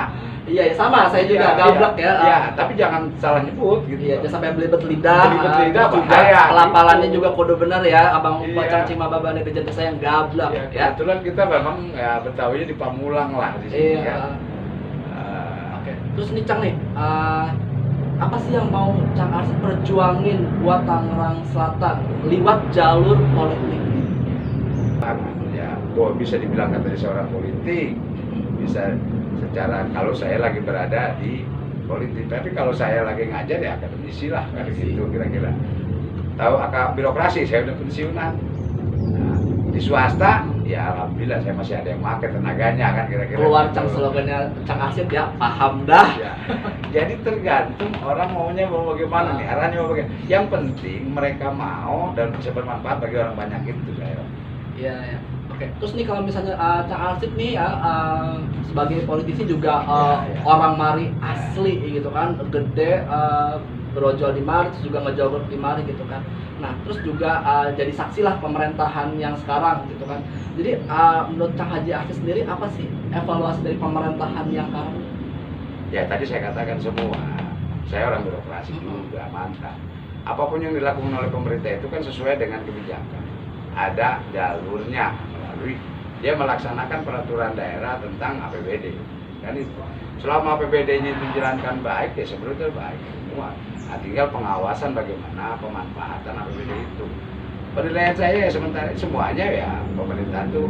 Iya, ya sama. Saya juga Iya, gablek iya. ya. Iya, tapi jangan salah nyebut gitu. Iya, jangan sampai belibet lidah. Belibet lidah, terus juga bahaya, pelafalannya gitu. juga kode benar ya. Abang Iya. Pocang Cimababa netizen saya yang gablek Ya, ya. kebetulan kita memang ya Betawinya di Pamulang lah di sini Iya. ya. Oke. Terus nih Cang nih, apa sih yang mau Cang Arsip perjuangin buat Tangerang Selatan lewat jalur politik? Ya, bisa dibilang katanya seorang politik, bisa secara kalau saya lagi berada di politik, tapi kalau saya lagi ngajar ya akademisi lah, kayak gitu kira-kira. Tahu birokrasi, saya udah pensiunan. Nah, di swasta, ya alhamdulillah saya masih ada yang pakai tenaganya kan kira-kira. Keluar gitu. Cang slogannya Cang Arsip ya, paham dah. Ya. Jadi tergantung orang maunya mau bagaimana nih, arahnya mau bagaimana. Yang penting mereka mau dan bisa bermanfaat bagi orang banyak itu saya. Iya, ya. Oke. Terus nih kalau misalnya Cang Arsip nih ya sebagai politisi juga Ya. orang Mari asli gitu kan, gede berojol di Mari, terus juga ngejogor di Mari gitu kan. Nah, terus juga jadi saksi lah pemerintahan yang sekarang gitu kan. Jadi menurut Cang Haji Arsip sendiri apa sih evaluasi dari pemerintahan yang sekarang? Ya tadi saya katakan semua, saya orang birokrasi juga, mantap. Apapun yang dilakukan oleh pemerintah itu kan sesuai dengan kebijakan. Ada jalurnya melalui dia melaksanakan peraturan daerah tentang APBD. Kan itu. Selama APBD-nya itu dijalankan baik, ya sebenarnya baik semua. Nah, tinggal pengawasan bagaimana pemanfaatan APBD itu. Penilaian saya ya sementara semuanya ya pemerintah itu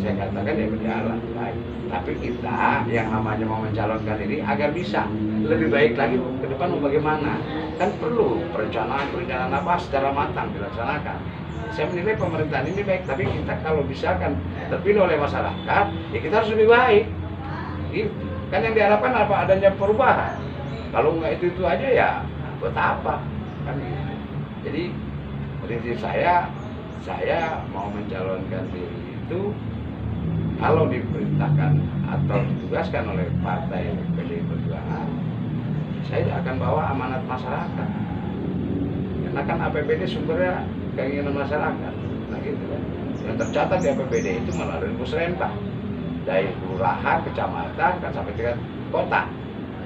saya katakan ya berjalan baik. Tapi kita yang namanya mau mencalonkan ini agar bisa lebih baik lagi ke depan mau bagaimana. Kan perlu perencanaan apa secara matang dilaksanakan. Saya menilai pemerintahan ini baik, tapi kita kalau misalkan terpilih oleh masyarakat, ya kita harus lebih baik. Gitu. Kan yang diharapkan apa adanya perubahan. Kalau nggak itu aja ya buat apa? Kan gitu. Jadi prinsip saya mau mencalonkan diri itu kalau diperintahkan atau ditugaskan oleh partai PDI Perjuangan, saya akan bawa amanat masyarakat. Karena kan APBD sumbernya keinginan masyarakat. Nah gitu kan. Yang tercatat di APBD itu melalui musrenbang dari kelurahan, kecamatan, kan sampai tingkat kota.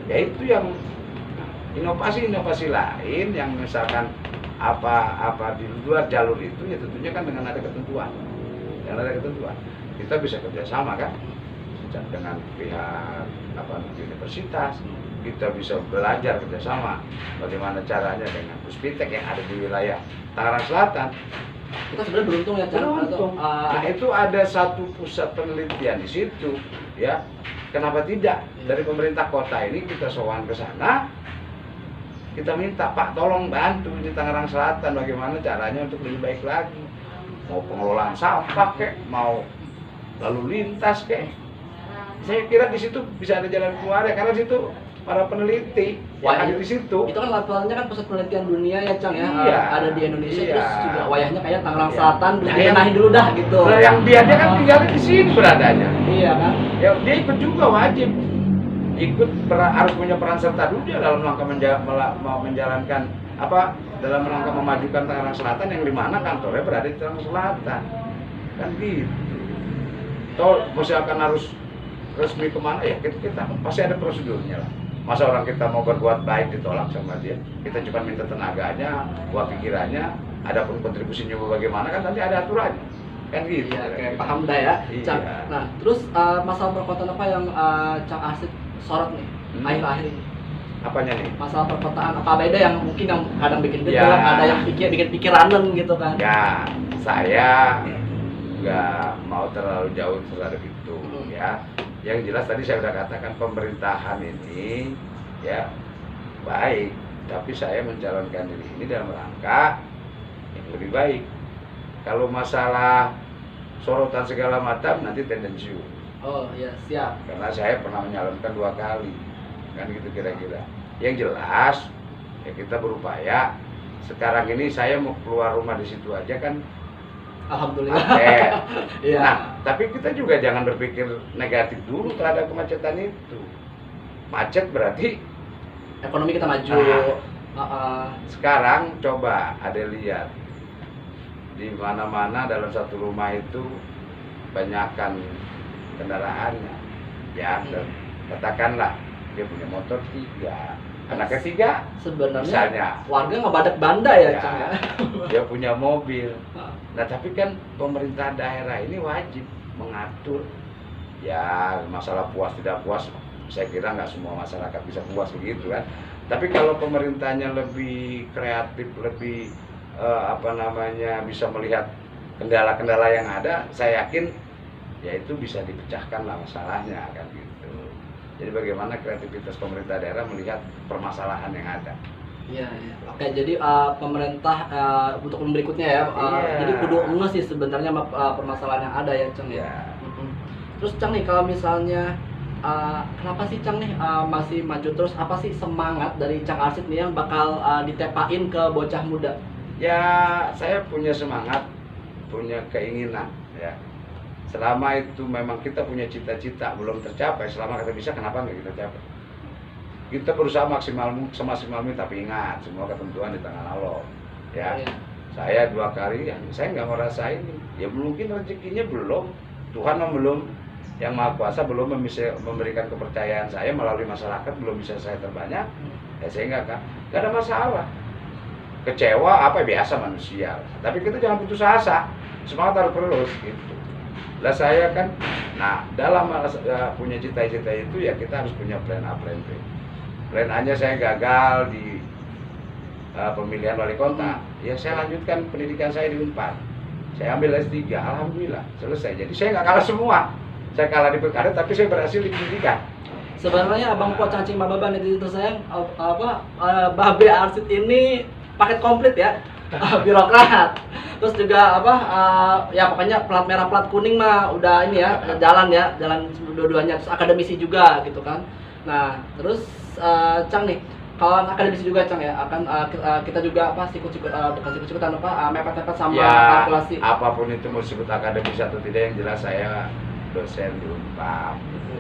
Yaitu yang inovasi-inovasi lain yang misalkan apa di luar jalur itu ya tentunya kan dengan ada ketentuan. Dengan ada ketentuan. Kita bisa kerjasama kan dengan pihak universitas, kita bisa belajar kerjasama bagaimana caranya dengan Puspitek yang ada di wilayah Tangerang Selatan. Kita sebenarnya beruntung ya, Cang. Beruntung. Nah itu ada satu pusat penelitian di situ, ya. Kenapa tidak dari pemerintah kota ini kita sowan ke sana, kita minta Pak tolong bantu di Tangerang Selatan bagaimana caranya untuk lebih baik lagi. Mau pengelolaan sampah kek, mau lalu lintas kek. Saya kira di situ bisa ada jalan keluar ya, karena di situ para peneliti yang ada di situ. Itu kan lapangannya kan pusat penelitian dunia ya, Cang ya. Iya. Ada di Indonesia, Iya. terus juga wayahnya kayak Tangerang Iya. Selatan, Nah, dibenahin dulu dah gitu. Nah, yang dia kan tinggal di sini beradanya. Iya kan? Ya, dia ikut juga wajib. Harus punya peran serta juga dalam rangka menjalankan dalam rangka memajukan Tangerang Selatan yang dimana kantornya berada di Tangerang Selatan. Kan gitu. Toh misalkan harus resmi kemana ya kita pasti ada prosedurnya lah. Masa orang kita mau berbuat baik ditolak sama dia, kita cuma minta tenaganya, buat pikirannya, ada pun kontribusinya bagaimana kan nanti ada aturannya. Kan gitu. Iya, kayak paham dah ya, Cang. Iya. Nah, terus masalah perkotaan apa yang Cang Arsip sorot nih akhir-akhir ini? Apanya nih? Masalah perkotaan apa beda yang mungkin yang kadang bikin gedek, Ya. ada yang bikin pikiranen gitu kan? Ya, saya nggak mau terlalu jauh terhadap itu ya. Yang jelas tadi saya sudah katakan pemerintahan ini ya baik, tapi saya mencalonkan diri ini dalam rangka yang lebih baik. Kalau masalah sorotan segala macam nanti tendensius. Oh iya, siap. Karena saya pernah menyalonkan 2 kali, kan gitu kira-kira. Yang jelas ya kita berupaya. Sekarang ini saya mau keluar rumah di situ aja kan Alhamdulillah. macet. Iya. Nah, tapi kita juga jangan berpikir negatif dulu terhadap kemacetan itu. Macet berarti Ekonomi kita maju. sekarang coba ada lihat di mana-mana dalam satu rumah itu banyakkan kendaraannya, ya. Dan katakanlah dia punya motor 3, anak ketiga Sebenarnya misalnya warga nggak badak banda ya, Ya. Cang ya. dia punya mobil. Nah, tapi kan pemerintah daerah ini wajib mengatur ya masalah puas tidak puas. Saya kira nggak semua masyarakat bisa puas begitu kan. Tapi kalau pemerintahnya lebih kreatif, lebih bisa melihat kendala-kendala yang ada, saya yakin ya itu bisa dipecahkan lah masalahnya kan gitu. Jadi bagaimana kreativitas pemerintah daerah melihat permasalahan yang ada. Iya, iya. Oke, jadi pemerintah untuk berikutnya ya, Iya. jadi kudu nge sih sebenarnya sama permasalahan yang ada ya, Cang ya. Ya. Mm-mm. Terus Cang nih, kalau misalnya kenapa sih Cang nih masih maju terus? Apa sih semangat dari Cang Arsyid nih yang bakal ditepain ke bocah muda? Ya, saya punya semangat, punya keinginan ya. Selama itu memang kita punya cita-cita belum tercapai, selama kita bisa kenapa nggak kita capai? Kita berusaha semaksimal mungkin, tapi ingat semua ketentuan di tangan Allah. Ya, Iya. saya 2 kali, saya nggak merasa ini. Ya mungkin rezekinya belum, Tuhan belum, yang Maha Kuasa belum memberikan kepercayaan saya melalui masyarakat, belum bisa saya terbanyak. Ya saya nggak ada masalah. Kecewa apa biasa manusia. Tapi kita jangan putus asa, semangat harus terus gitu. Lah saya kan, nah dalam punya cita-cita itu ya kita harus punya plan A, plan B. Plan A-nya saya gagal di pemilihan wali kota, ya saya lanjutkan pendidikan saya di Unpad. Saya ambil S3, alhamdulillah selesai. Jadi saya nggak kalah semua. Saya kalah di pilkada, tapi saya berhasil di pendidikan. Sebenarnya Abang Po Cacing Mababa netizen tersayang, Babe Arsyid ini paket komplit ya. Birokrat. Terus juga ya pokoknya plat merah plat kuning mah udah ini ya, jalan dua-duanya. Terus akademisi juga gitu kan. Nah, terus Cang nih, kalau akademisi juga Cang ya, akan kita juga sikut-sikutan mepet-mepet sama Ya, kalkulasi. apapun itu mau disebut akademis atau tidak, yang jelas saya dosen di Unpad gitu.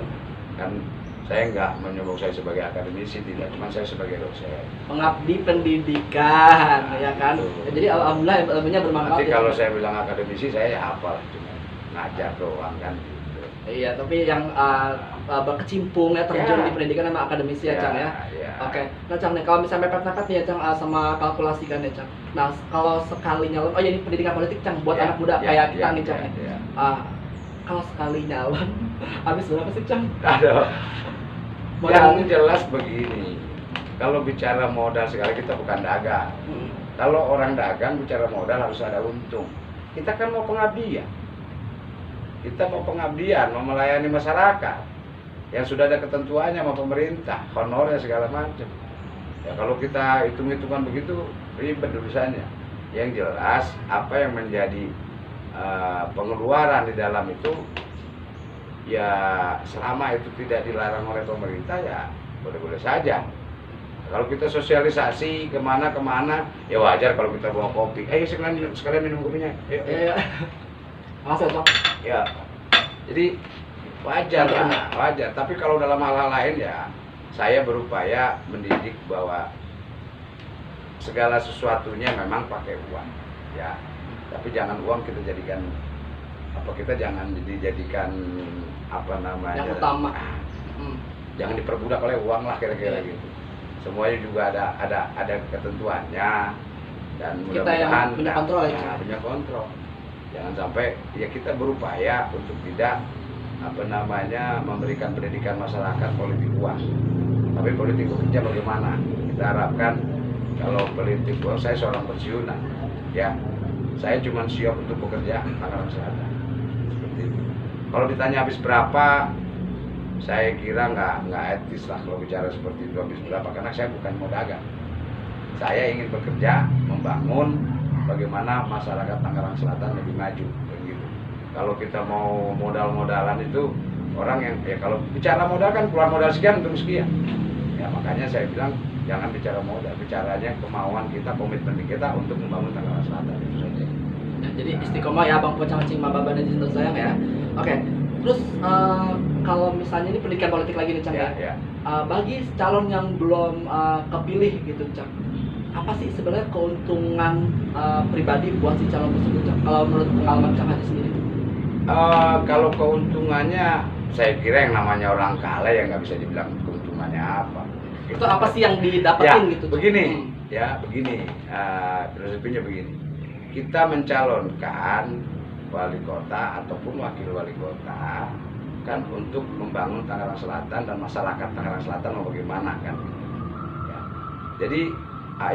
Kan saya nggak menyebut saya sebagai akademisi, tidak, cuma saya sebagai dosen. Pengabdi pendidikan ya kan. Betul. Jadi alhamdulillah ilmunya bermanfaat. Nanti ya. kalau saya bilang akademisi, saya ya hafal, cuma ngajar doang kan gitu. Iya, tapi yang berkecimpung ya terjun di pendidikan sama akademisi ya, Cang ya. Ya. Oke. Nah, Cang nih kalau misalnya mepet-mepet nih ya, Cang sama kalkulasi kan ya, Cang. Nah, kalau sekali nyalon, oh ya ini pendidikan politik, Cang, buat Ya, anak muda ya, kayak kita ya, nih, Cang. ya, Ya. ya. Kalau sekali nyalon habis berapa sih, Cang? Aduh. Modal. Yang jelas begini, kalau bicara modal sekali kita bukan dagang. Kalau orang dagang bicara modal harus ada untung. Kita kan mau pengabdian. Kita mau pengabdian, mau melayani masyarakat yang sudah ada ketentuannya sama pemerintah, honornya segala macam. Ya kalau kita hitung-hitungan begitu ribet urusannya. Yang jelas apa yang menjadi pengeluaran di dalam itu ya selama itu tidak dilarang oleh pemerintah ya boleh-boleh saja. Kalau kita sosialisasi kemana-kemana ya wajar kalau kita bawa kopi. Ayo sekalian minum kopinya. Ayo. Iya. Makasih, Cang. Ya, jadi wajar lah, wajar. Tapi kalau dalam hal-hal lain ya, saya berupaya mendidik bahwa segala sesuatunya memang pakai uang, ya. Tapi jangan uang kita jadikan kita jangan dijadikan Yang utama. Jangan diperbudak oleh uang lah kira-kira gitu. Semuanya juga ada ketentuannya dan Kita yang mudah-mudahan punya kontrol ya, Cang. punya kontrol. Jangan sampai ya kita berupaya untuk tidak memberikan pendidikan masyarakat politik uang. Tapi politik bekerja bagaimana? Kita harapkan kalau politik uang, saya seorang pensiunan, ya saya cuma siap untuk bekerja anggaran kesehatan. Seperti itu. Kalau ditanya habis berapa, saya kira nggak etis lah kalau bicara seperti itu habis berapa, karena saya bukan mau dagang. Saya ingin bekerja, membangun bagaimana masyarakat Tangerang Selatan lebih maju begitu. Kalau kita mau modal-modalan itu orang yang ya kalau bicara modal kan keluar modal sekian untuk sekian. Ya makanya saya bilang jangan bicara modal, bicaranya kemauan kita, komitmen kita untuk membangun Tangerang Selatan itu saja. Ya, jadi istiqomah ya Bang Pocang Cing Mababa dan Cinta Sayang ya. Oke. Terus kalau misalnya ini pendidikan politik lagi nih Cang ya. Ya. Bagi calon yang belum kepilih gitu Cang, apa sih sebenarnya keuntungan pribadi buat si calon tersebut Cang? Kalau menurut pengalaman Cang Haji sendiri? Kalau keuntungannya, saya kira yang namanya orang kaya ya nggak bisa dibilang keuntungannya apa. Itu apa sih yang didapetin Ya, gitu? begini, filosofinya begini. Kita mencalonkan wali kota ataupun wakil wali kota kan untuk membangun Tangerang Selatan dan masyarakat Tangerang Selatan mau bagaimana kan. Ya. Jadi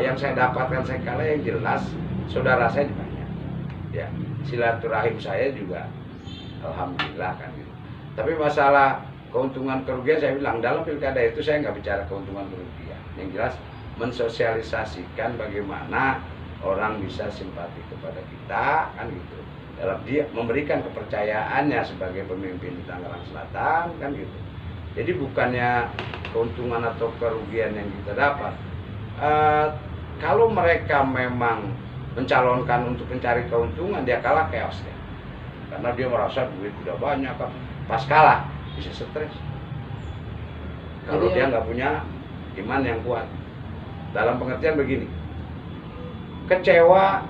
yang saya dapatkan sekali yang jelas saudara saya banyak. Ya, silaturahim saya juga alhamdulillah kan gitu. Tapi masalah keuntungan kerugian saya bilang dalam pilkada itu saya nggak bicara keuntungan kerugian. Yang jelas mensosialisasikan bagaimana orang bisa simpati kepada kita kan gitu. Dalam dia memberikan kepercayaannya sebagai pemimpin di Tangerang Selatan kan gitu. Jadi bukannya keuntungan atau kerugian yang kita dapat. Kalau mereka memang mencalonkan untuk mencari keuntungan, dia kalah chaos ya. Karena dia merasa duit udah banyak kan. Pas kalah bisa stres. Kalau dia nggak punya iman yang kuat. Dalam pengertian begini, kecewa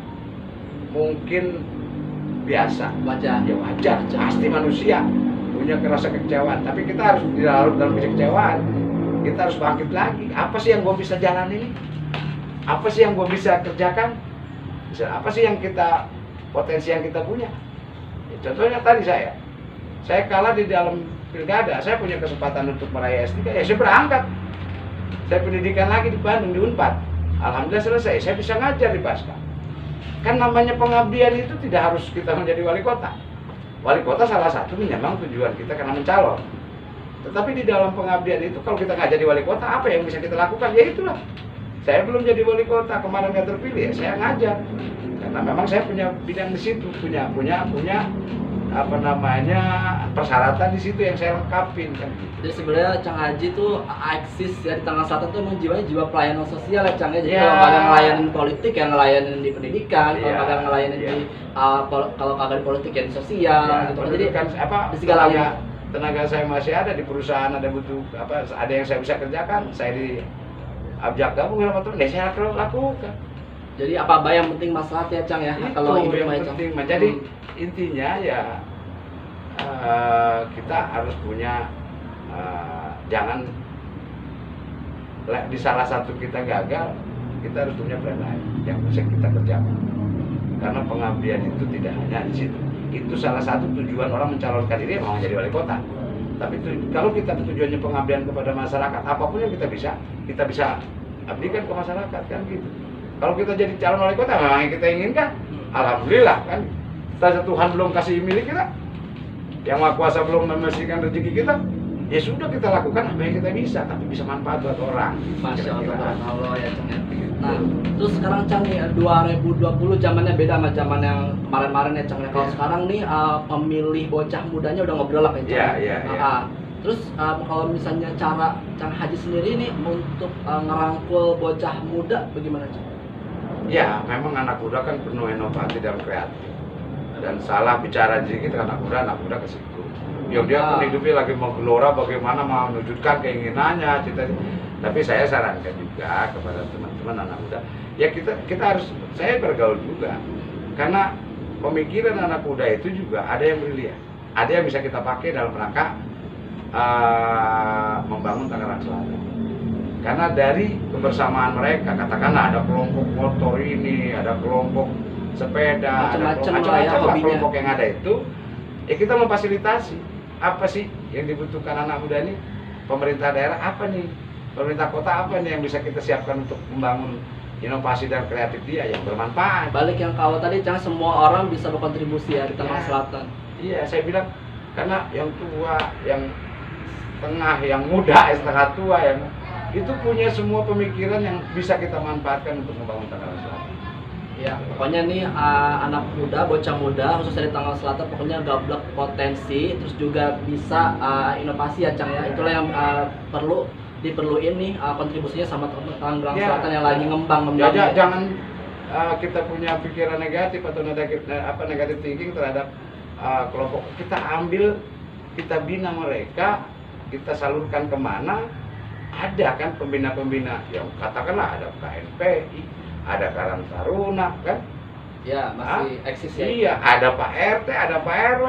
mungkin biasa, Wajar. ya wajar, pasti manusia punya kerasa kekecewaan. Tapi kita harus dilarut dalam kekecewaan. Kita harus bangkit lagi. Apa sih yang gue bisa jalan ini? Apa sih yang gue bisa kerjakan? Apa sih yang kita potensi yang kita punya? Ya, contohnya tadi saya kalah di dalam pilkada, saya punya kesempatan untuk meraih S3, ya saya berangkat. Saya pendidikan lagi di Bandung di Unpad. Alhamdulillah selesai, saya bisa ngajar di Pasca. Kan namanya pengabdian itu tidak harus kita menjadi wali kota. Wali kota salah satu memang tujuan kita karena mencalon. Tetapi di dalam pengabdian itu kalau kita nggak jadi wali kota, apa yang bisa kita lakukan? Ya itulah. Saya belum jadi wali kota, kemarin nggak terpilih, ya saya ngajar. Karena memang saya punya bidang di situ, punya apa namanya persyaratan di situ yang saya lengkapin kan. Jadi sebenarnya Cang Haji tuh eksis ya di Tangerang Selatan tuh emang jiwanya jiwa pelayanan sosial ya Cang ya. Jadi kalau kagak ngelayanin politik ya ngelayanin di pendidikan, kalau kagak ngelayanin di kalau kagak di politik ya di sosial gitu kan. Jadi kan apa di segala tenaga saya masih ada di perusahaan, ada butuh apa ada yang saya bisa kerjakan, saya diajak gabung sama teman, saya lakukan. Jadi apa yang penting maslahat ya Cang ya. Kalau itu yang ya, penting. Jadi intinya ya kita harus punya jangan di salah satu kita gagal, kita harus punya plan lain yang bisa kita kerjakan. Karena pengabdian itu tidak hanya di situ. Itu salah satu tujuan orang mencalonkan diri mau menjadi wali kota. Tapi kalau kita tujuannya pengabdian kepada masyarakat, apapun yang kita bisa abdikan ke masyarakat kan gitu. Kalau kita jadi calon wali kota memang yang kita inginkan, alhamdulillah kan. Saja Tuhan belum kasih milik kita, yang Maha Kuasa belum membersihkan rezeki kita, ya sudah kita lakukan apa yang kita bisa, tapi bisa manfaat buat orang. Masya Allah ya Cang ya. Nah, terus sekarang Cang nih 2020 zamannya beda sama zaman yang kemarin-kemarin ya Cang ya. Kalau sekarang nih pemilih bocah mudanya udah ngobrol ya Cang. Iya. Terus kalau misalnya cara Cang Haji sendiri nih untuk ngerangkul bocah muda bagaimana Cang? Ya, memang anak muda kan penuh inovasi dan kreatif. Dan salah bicara diri kita anak muda ke situ. Dia pun hidupnya lagi mau gelora bagaimana mau menwujudkan keinginannya, cita. Tapi saya sarankan juga kepada teman-teman anak muda, ya kita harus, saya bergaul juga. Karena pemikiran anak muda itu juga ada yang brilian, ada yang bisa kita pakai dalam rangka membangun Tangerang Selatan. Karena dari kebersamaan mereka, katakanlah ada kelompok motor ini, ada kelompok sepeda, macam-macam kelompok yang ada itu, ya kita memfasilitasi apa sih yang dibutuhkan anak muda ini, pemerintah daerah apa nih, pemerintah kota apa nih yang bisa kita siapkan untuk membangun inovasi dan kreatif dia yang bermanfaat. Balik yang kalau tadi jangan semua orang bisa berkontribusi ya di Tangerang Selatan. Iya, saya bilang karena yang tua, yang tengah, yang muda, setengah tua, yang itu punya semua pemikiran yang bisa kita manfaatkan untuk membangun Tangerang Selatan. Ya, pokoknya nih anak muda, bocah muda, khususnya di Tangerang Selatan, pokoknya gablek potensi, terus juga bisa inovasi ya, Cang ya. Itulah yang diperluin nih kontribusinya sama Tangerang Ya. Selatan yang lagi ngembang. Jangan kita punya pikiran negatif atau negatif thinking terhadap kelompok. Kita ambil, kita bina mereka, kita salurkan kemana. Ada kan pembina-pembina yang katakanlah ada KNPI, ada Karang Taruna kan? Ya, masih eksis ya. Iya, ada Pak RT, ada Pak RW.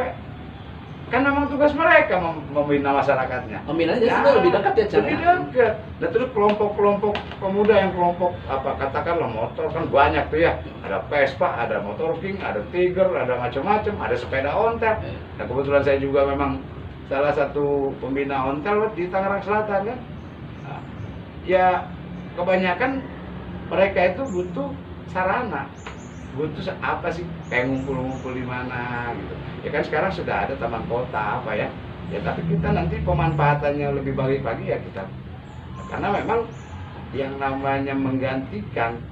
Kan memang tugas mereka membina masyarakatnya. Pembinaan jadi sebenarnya lebih dekat ya, Cang. Lebih dekat. Dan terus kelompok-kelompok pemuda yang kelompok katakanlah motor kan banyak tuh ya. Ada Vespa, ada Motor King, ada Tiger, ada macam-macam, ada sepeda ontel. Nah kebetulan saya juga memang salah satu pembina ontel di Tangerang Selatan kan. Nah, ya kebanyakan mereka itu butuh sarana, butuh apa sih, kayak ngumpul-ngumpul di mana gitu. Ya kan sekarang sudah ada taman kota apa ya, ya tapi kita nanti pemanfaatannya lebih baik lagi ya kita, karena memang yang namanya menggantikan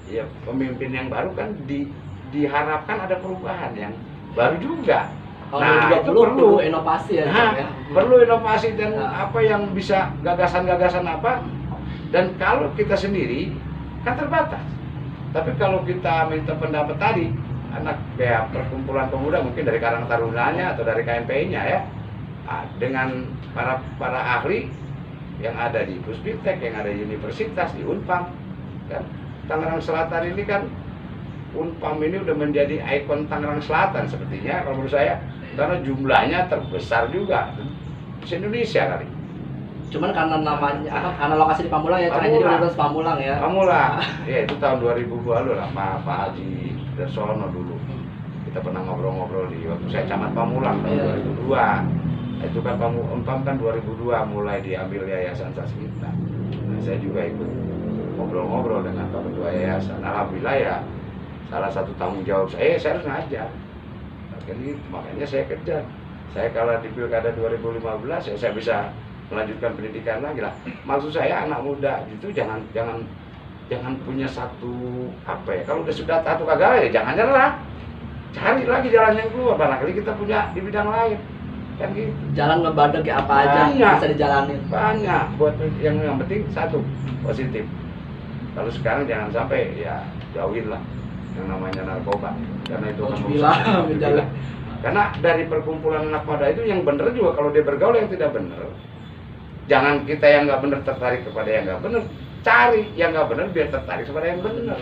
ya pemimpin yang baru kan diharapkan ada perubahan yang baru juga. Kalau juga itu perlu inovasi ya, Cang ya. Perlu inovasi dan Nah. apa yang bisa gagasan-gagasan apa. Dan kalau kita sendiri kan terbatas. Tapi kalau kita minta pendapat tadi, anak kayak perkumpulan pemuda mungkin dari Karang Tarunanya atau dari KNPI-nya ya, dengan para ahli yang ada di Puspitek, yang ada di universitas, di Unpam, kan Tangerang Selatan ini kan, Unpam ini udah menjadi ikon Tangerang Selatan sepertinya kalau menurut saya, karena jumlahnya terbesar juga se Indonesia kali. Cuman karena namanya karena lokasi di Pamulang ya, Cang. Jadi Universitas Pamulang ya. Pamulang, ya itu tahun 2002 lah Pak Haji Darsono dulu. Kita pernah ngobrol-ngobrol di waktu saya camat Pamulang tahun 2002. Itu kan Unpam kan 2002 mulai diambil Yayasan Sasmita. Nah, saya juga ikut ngobrol-ngobrol dengan Pak Ketua Yayasan. Alhamdulillah ya, salah satu tanggung jawab saya harus ngajar. Makanya saya kejar. Saya kalau di Pilkada 2015 ya saya bisa melanjutkan pendidikan lagi lah. Maksud saya anak muda itu jangan punya satu apa ya. Kalau sudah satu gagal ya jangan nyerah. Cari lagi jalan yang keluar. Barangkali kita punya di bidang lain. Kan gitu. Jalan ngebadeg kayak apa aja bisa dijalanin. Banyak. Buat yang penting satu, positif. Kalau sekarang jangan sampai ya jauhin lah yang namanya narkoba. Karena itu Alhamdulillah. Karena dari perkumpulan anak muda itu yang benar juga kalau dia bergaul yang tidak benar. Jangan kita yang nggak benar tertarik kepada yang nggak benar, cari yang nggak benar biar tertarik kepada yang benar.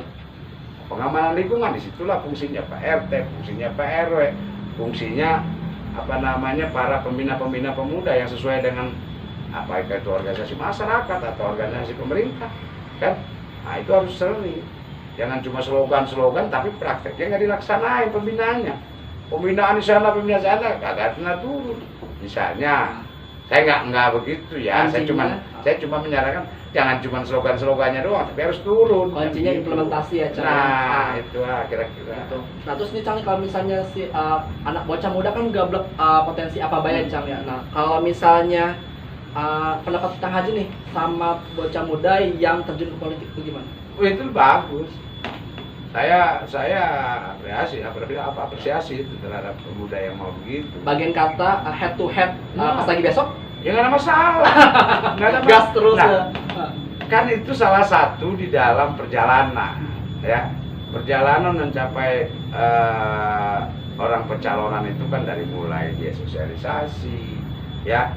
Pengamanan lingkungan disitulah fungsinya Pak RT, fungsinya Pak RW, fungsinya apa namanya para pembina-pembina pemuda yang sesuai dengan apa itu organisasi masyarakat atau organisasi pemerintah, kan? Nah itu harus sering. Jangan cuma slogan-slogan tapi prakteknya nggak dilaksanain pembinaannya. Pembinaan di sana, pembinaan sana, kagak pernah turun. Misalnya. Saya nggak begitu ya. Saya cuma menyarankan jangan cuma slogan-slogannya doang, tapi harus turun. Kuncinya implementasi ya, Cang. Nah, itu lah kira-kira. Gitu. Nah, terus nih Cang, kalau misalnya si anak bocah muda kan gablek potensi apa banyak, Cang ya. Nah, kalau misalnya pendapat Cang Haji nih sama bocah muda yang terjun ke politik itu gimana? Oh, itu bagus. Saya apresiasi itu terhadap pemuda yang mau begitu. Bagian kata head to head pas lagi besok? Ya nggak ada masalah. Nggak ada Gas terus nah, ya. Kan itu salah satu di dalam perjalanan, ya. Perjalanan mencapai orang pencalonan itu kan dari mulai dia sosialisasi, ya.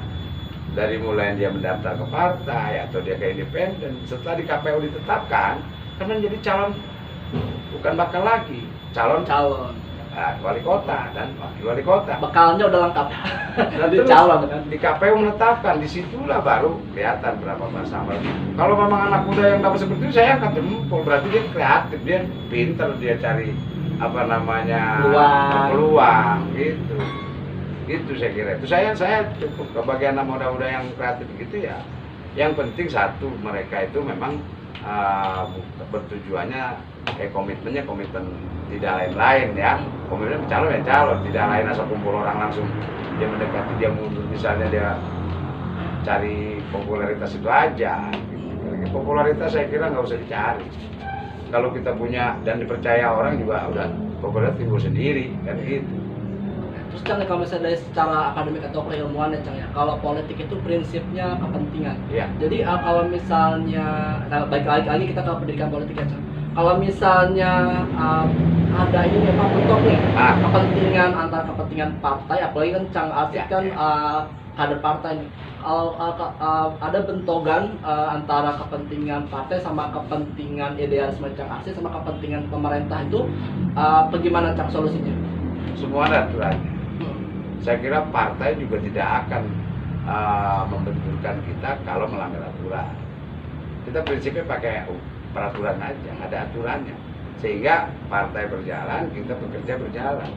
Dari mulai dia mendaftar ke partai atau dia ke independen. Setelah di KPU ditetapkan, kan menjadi calon. Bukan bakal lagi calon wali kota dan wakil wali kota. Bekalnya udah lengkap. Nanti calon kan di KPU menetapkan, disitulah baru kelihatan berapa masalah. Kalau memang anak muda yang dapat seperti itu saya akan jempol, berarti dia kreatif, dia pintar, dia cari apa namanya peluang gitu. Gitu saya kira. Itu saya cukup kebagian anak muda-muda yang kreatif gitu ya. Yang penting satu, mereka itu memang bertujuannya komitmennya komitmen tidak lain-lain ya, komitmen calon ya calon, tidak lain asal kumpul orang langsung dia mendekati, dia mundur, misalnya dia cari popularitas itu aja gitu. Popularitas saya kira nggak usah dicari, kalau kita punya dan dipercaya orang juga udah pokoknya timbul sendiri kan gitu. Terus Cang, kalau misalnya dari secara akademik atau keilmuan ya Cang ya, kalau politik itu prinsipnya kepentingan. Iya. Jadi kalau misalnya, baik lagi kita ke pendidikan politik ya Cang. Kalau misalnya ada ini memang bentuk nih kepentingan antara kepentingan partai, apalagi kan Cang Arsyid kan kader partai nih. Ada bentogan antara kepentingan partai sama kepentingan idealisme Cang Arsyid sama kepentingan pemerintah itu bagaimana Cang solusinya? Semua ada aturannya. Saya kira partai juga tidak akan membenturkan kita kalau melanggar aturan. Kita prinsipnya pakai peraturan aja, ada aturannya. Sehingga partai berjalan, kita bekerja berjalan,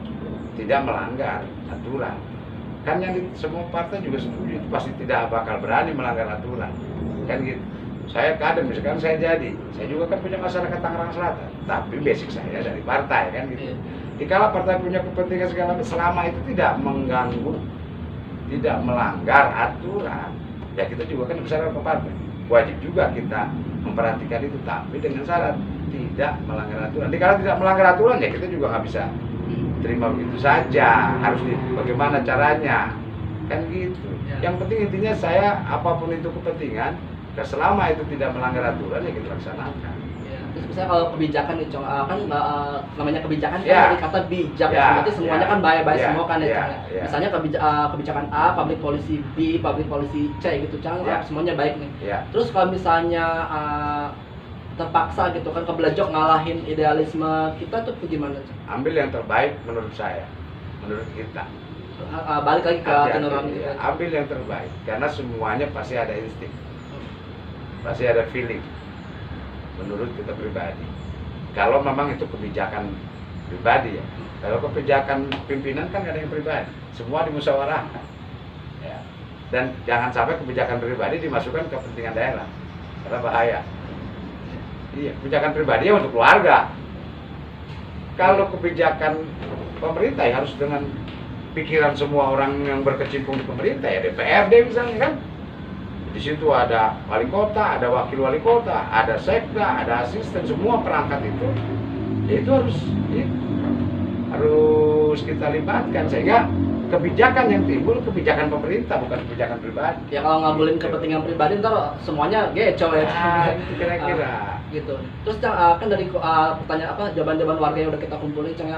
tidak melanggar aturan. Kan yang semua partai juga setuju, pasti tidak bakal berani melanggar aturan. Kan gitu. Saya kader, misalkan saya juga kan punya masyarakat Tangerang Selatan, tapi basic saya dari partai kan gitu. Jika partai punya kepentingan segala macam, selama itu tidak mengganggu, tidak melanggar aturan, ya kita juga kan besar ke partai. Wajib juga kita memperhatikan itu, tapi dengan syarat tidak melanggar aturan. Kalau tidak melanggar aturan ya kita juga nggak bisa terima begitu saja, harus bagaimana caranya, kan gitu. Yang penting intinya saya apapun itu kepentingan, selama itu tidak melanggar aturan ya kita laksanakan. Terus misalnya kalau kebijakan nih Cong, kan namanya kebijakan kan Ya. dari kata bijak, Ya. berarti semuanya kan baik-baik Ya. semua kan ya Ya. Cong. Ya. Misalnya kebijakan A, public policy B, public policy C gitu Cong, Ya. semuanya baik nih. Ya. Terus kalau misalnya terpaksa gitu kan kebelajok ngalahin idealisme kita tuh gimana Cong? Ambil yang terbaik menurut saya, menurut kita. Balik lagi ke Hati-hati, cenderung ya. gitu. Ambil yang terbaik, karena semuanya pasti ada insting, pasti ada feeling. Menurut kita pribadi, kalau memang itu kebijakan pribadi ya. Kalau kebijakan pimpinan kan nggak ada yang pribadi, semua dimusyawarahkan. Ya. Dan jangan sampai kebijakan pribadi dimasukkan ke kepentingan daerah, karena bahaya. Iya, kebijakan pribadi ya untuk keluarga. Kalau kebijakan pemerintah ya harus dengan pikiran semua orang yang berkecimpung di pemerintah ya, DPRD misalnya kan. Di situ ada wali kota, ada wakil wali kota, ada sekda, ada asisten, semua perangkat itu, ya itu harus kita libatkan sehingga kebijakan yang timbul kebijakan pemerintah bukan kebijakan pribadi. Ya kalau ngabulin kepentingan pribadi ntar semuanya geco ya. Itu kira-kira. Gitu. Terus Cang, kan dari pertanyaan jawaban-jawaban warga yang udah kita kumpulin Cang,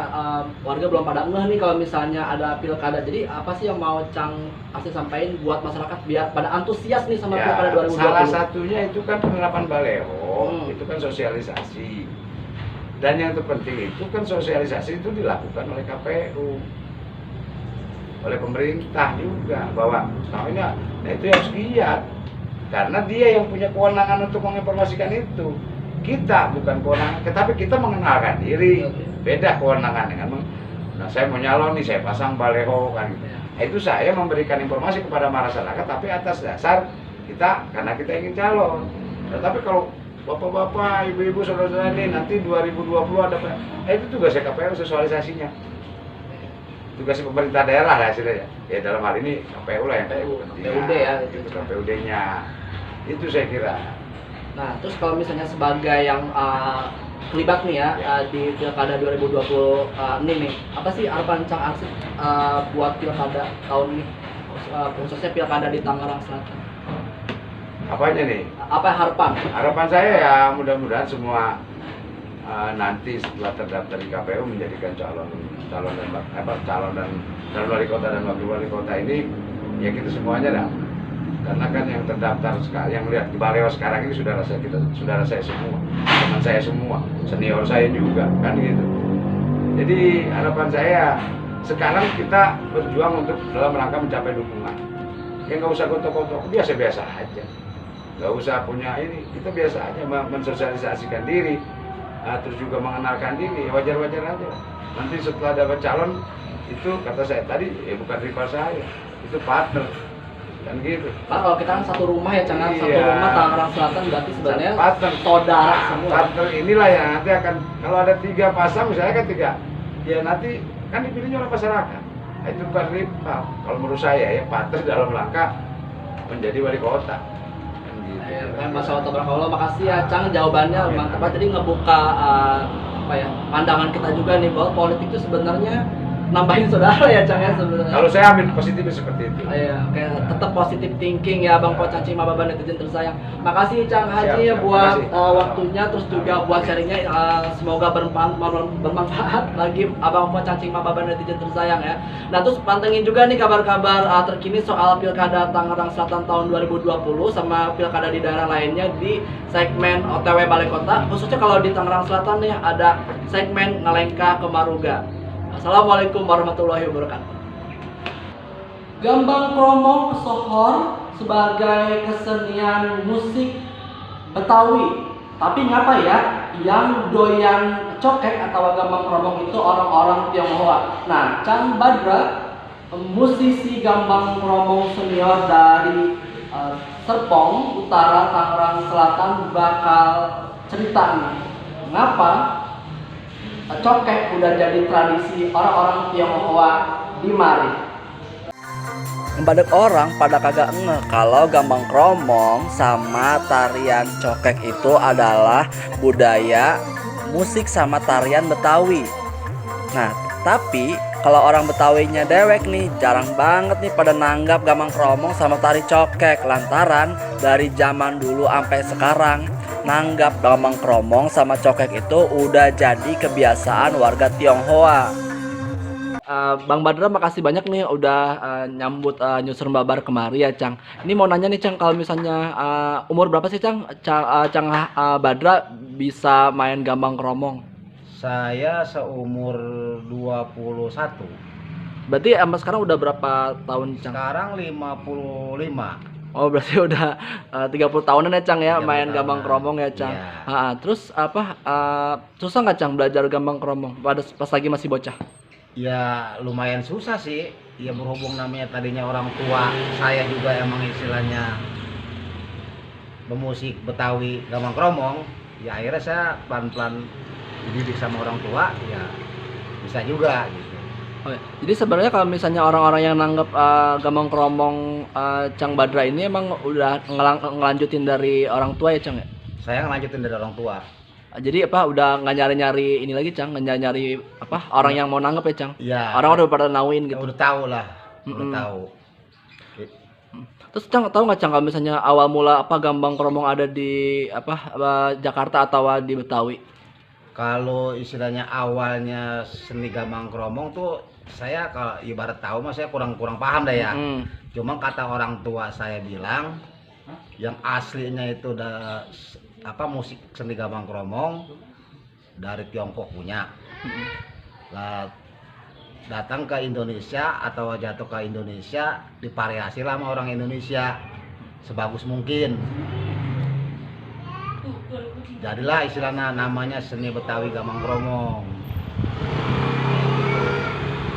warga belum pada ngeh nih kalau misalnya ada pilkada. Jadi apa sih yang mau Cang Arsyid sampaikan buat masyarakat biar pada antusias nih sama pilkada 2020? Salah satunya itu kan penerapan baleho, itu kan sosialisasi. Dan yang terpenting itu kan sosialisasi itu dilakukan oleh KPU, oleh pemerintah juga, bahwa itu harus giat karena dia yang punya kewenangan untuk menginformasikan itu. Kita bukan kewenangan, tetapi kita mengenalkan diri. Beda kewenangan dengan saya mau nyalon nih, saya pasang baleho kan gitu. Itu saya memberikan informasi kepada masyarakat, tapi atas dasar kita karena kita ingin calon. Tetapi kalau bapak-bapak, ibu-ibu, saudara-saudara ini nanti 2020 ada itu tugasnya KPU sosialisasinya. Tugas pemerintah daerah lah hasilnya. Ya dalam hal ini KPU lah yang KPUD ya, itu KPUD-nya. Itu saya kira. Nah, terus kalau misalnya sebagai yang terlibat nih ya, di pilkada 2020 ini nih, apa sih harapan Cang Arsyid buat pilkada tahun ini, khususnya pilkada di Tangerang Selatan? Apanya nih? Apa harapan? Harapan saya ya mudah-mudahan semua nanti setelah terdaftar di KPU menjadikan calon wali kota dan wakil wali kota ini ya kita semuanya dah. Karena kan yang terdaftar sekarang, yang lihat di Baleho sekarang ini saudara saya semua, teman saya semua, senior saya juga kan gitu. Jadi harapan saya sekarang kita berjuang untuk dalam rangka mencapai dukungan. Ya nggak usah gotok-gotok, biasa-biasa aja. Nggak usah punya ini, kita biasa aja mensosialisasikan diri, terus juga mengenalkan diri, wajar-wajar aja. Nanti setelah dapat calon itu kata saya tadi, bukan rival saya, itu partner. Kan gitu. Karena kalau kita kan satu rumah ya, Cang, satu Iya. rumah Tangerang Selatan berarti sebenarnya Partner. saudara semua. Partner inilah yang nanti akan, kalau ada 3 pasang misalnya kan 3, ya nanti kan dipilihnya oleh masyarakat. Nah, itu bukan rival. Kalau menurut saya ya partner dalam rangka menjadi wali kota. Kan gitu. Masya Allah, tabarakallah. Makasih ya Cang, jawabannya mantap banget. Jadi ngebuka apa ya, pandangan kita juga nih bahwa politik itu sebenarnya nambahin saudara ya Cang ya sebenarnya. Kalau saya ambil positifnya seperti itu. Iya, oke, tetap positif thinking ya Bang Pocang Cing Mababa netizen tersayang. Makasih Cang Haji ya Siap, buat makasih. waktunya, terus juga buat sharingnya. Semoga bermanfaat bagi Abang Pocang Cing Mababa netizen tersayang ya. Nah terus pantengin juga nih kabar-kabar terkini soal Pilkada Tangerang Selatan tahun 2020 sama pilkada di daerah lainnya di segmen OTW Balai Kota. Khususnya kalau di Tangerang Selatan nih ada segmen Ngelengka ke Maruga. Assalamualaikum warahmatullahi wabarakatuh. Gambang Kromong kesohor sebagai kesenian musik Betawi. Tapi ngapa ya yang doyan cokek atau gambang kromong itu orang-orang Tionghoa. Nah, Cang Badra, musisi gambang kromong senior dari Serpong Utara Tangerang Selatan bakal cerita nih ngapa cokek udah jadi tradisi orang-orang Tionghoa di mari. Banyak orang pada kagak ngeh kalau gambang kromong sama tarian cokek itu adalah budaya musik sama tarian Betawi. Nah, tapi kalau orang Betawinya dewek nih jarang banget nih pada nanggap gambang kromong sama tari cokek lantaran dari zaman dulu sampai sekarang nanggap gambang kromong sama cokek itu udah jadi kebiasaan warga Tionghoa. Bang Badra makasih banyak nih udah nyambut Newsroom Babar kemari ya Cang. Ini mau nanya nih Cang, kalau misalnya umur berapa sih Cang Badra bisa main gambang kromong? Saya seumur 21. Berarti sekarang udah berapa tahun Cang? Sekarang 55. Oh berarti udah 30 tahunan ya Cang ya 30 main tahunan. gambang kromong ya Cang. Iya. Terus apa susah nggak Cang belajar gambang kromong pas lagi masih bocah? Ya lumayan susah sih. Ya berhubung namanya tadinya orang tua saya juga emang istilahnya pemusik Betawi gambang kromong. Ya akhirnya saya pelan-pelan dididik sama orang tua, ya bisa juga gitu. Oh, ya. Jadi sebenarnya kalau misalnya orang-orang yang nanggap gambang kromong Cang Badra ini emang udah ngelanjutin dari orang tua ya Cang ya? Saya ngelanjutin dari orang tua. Jadi apa udah nggak nyari-nyari ini lagi Cang, nggak nyari apa orang yang mau nanggep ya Cang? Iya. Orang udah pada nauin Ya, gitu. udah tahu lah, udah tahu. Terus Cang tahu nggak Cang kalau misalnya awal mula apa gambang kromong ada di Jakarta atau di Betawi? Kalau istilahnya awalnya seni gambang kromong tuh saya kalau ibarat tahu mas saya kurang paham dah ya. Cuma kata orang tua saya bilang yang aslinya itu udah musik seni gambang kromong dari Tiongkok punya. Lah datang ke Indonesia atau jatuh ke Indonesia divariasi lah sama orang Indonesia sebagus mungkin. Jadilah istilahnya namanya seni Betawi gambang kromong.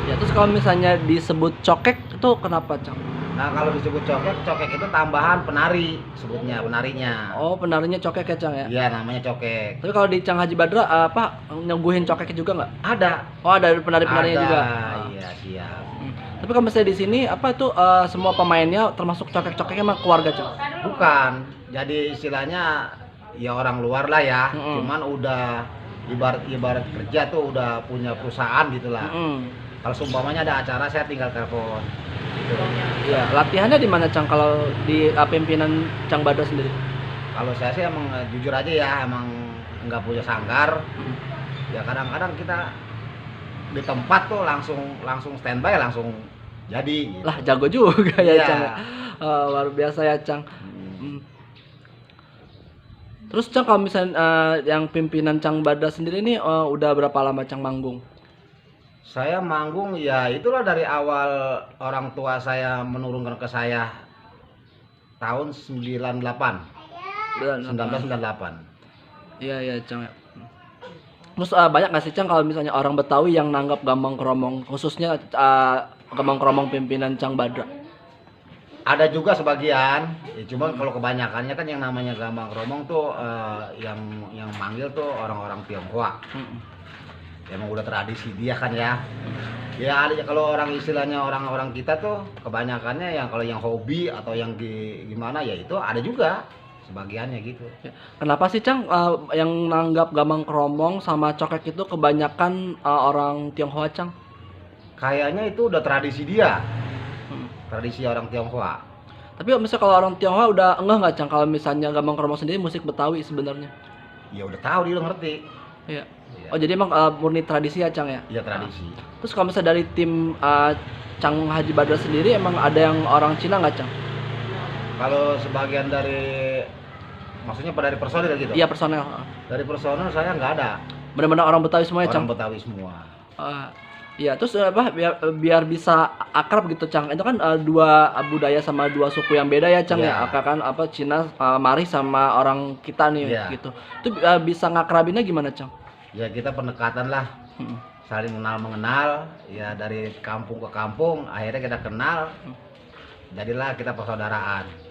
Ya terus kalau misalnya disebut cokek itu kenapa Cang? Nah kalau disebut cokek itu tambahan penari sebutnya, penarinya. Oh penarinya cokek ya Cang ya? Iya namanya cokek. Tapi kalau di Cang Haji Badra nyuguhin cokek juga nggak? Ada. Oh ada penari-penarinya juga. Iya siap. Tapi kalau misalnya di sini apa itu semua pemainnya termasuk cokek-cokeknya emang keluarga Cang? Bukan. Jadi istilahnya ya orang luar lah ya. Cuman udah ibarat kerja tuh udah punya perusahaan gitulah. Kalau seumpamanya ada acara saya tinggal telepon. Gitu. Iya. Latihannya di mana Cang kalau di pimpinan Cang Badra sendiri? Kalau saya sih emang jujur aja ya emang nggak punya sanggar. Ya kadang-kadang kita di tempat tuh langsung standby langsung jadi. Gitu. Lah jago juga ya Iya. Cang. Luar biasa ya Cang. Terus Cang kalau misalnya yang pimpinan Cang Badra sendiri nih udah berapa lama Cang manggung? Saya manggung ya itulah dari awal orang tua saya menurunkan ke saya tahun 98. 1998. Iya Cang. Terus banyak nggak sih Cang kalau misalnya orang Betawi yang nanggap gambang kromong khususnya gambang kromong pimpinan Cang Badra? Ada juga sebagian, ya cuma kalau kebanyakannya kan yang namanya gambang kromong tuh yang manggil tuh orang-orang Tionghoa. Emang udah tradisi dia kan ya. Ya ada kalau orang istilahnya orang-orang kita tuh kebanyakannya yang kalau yang hobi atau yang gimana ya itu ada juga sebagiannya gitu. Ya. Kenapa sih Cang yang nanggap Gambang Kromong sama cokek itu kebanyakan orang Tionghoa Cang? Kayaknya itu udah tradisi dia, tradisi orang Tionghoa. Tapi misalnya kalau orang Tionghoa udah enggak nggak Cang kalau misalnya Gambang Kromong sendiri musik Betawi sebenarnya? Ya udah tahu dia udah ngerti. Iya. Iya. Oh jadi emang murni tradisi ya Cang ya? Iya tradisi. Terus kalau misalnya dari tim Cang Haji Badra sendiri emang ada yang orang Cina nggak Cang? Kalau sebagian dari, maksudnya pada dari personil gitu? Iya personel. Dari personil saya nggak ada. Benar-benar orang Betawi semua ya Cang? Orang Betawi semua. Iya, terus apa biar bisa akrab gitu Cang. Itu kan dua budaya sama dua suku yang beda ya Cang Iya. ya. Kan apa Cina Mari sama orang kita nih Iya. gitu. Itu bisa ngakrabinnya gimana Cang? Ya kita pendekatan lah, saling mengenal. Ya dari kampung ke kampung, akhirnya kita kenal. Jadilah kita persaudaraan.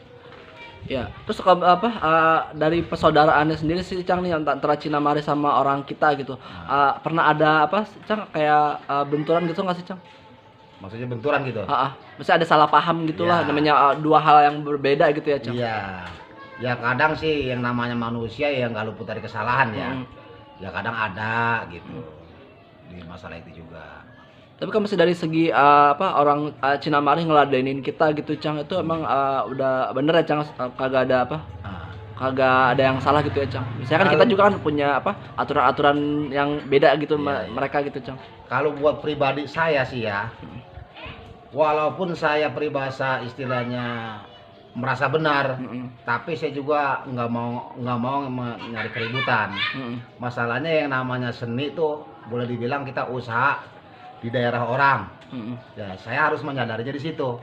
Ya, terus kalau apa dari persaudaraannya sendiri sih Cang nih antara Cina Mari sama orang kita gitu. Pernah ada apa Cang kayak benturan gitu nggak sih Cang? Maksudnya benturan gitu? Misalnya ada salah paham gitulah Ya. namanya dua hal yang berbeda gitu ya Cang. Iya. Ya kadang sih yang namanya manusia yang nggak luput dari kesalahan ya. Ya kadang ada gitu di masalah itu juga. Tapi kalau misalnya dari segi orang Cina Mari ngeladenin kita gitu Cang itu emang udah bener ya Cang kagak ada apa? Nah, Kagak ada yang salah gitu ya Cang. Misalnya kan kita juga kan punya apa? Aturan-aturan yang beda gitu Iya, iya. mereka gitu Cang. kalau buat pribadi saya sih ya, walaupun saya peribahasa istilahnya merasa benar, tapi saya juga nggak mau nyari keributan. Masalahnya yang namanya seni tuh boleh dibilang kita usaha di daerah orang. Ya saya harus menyadarinya di situ.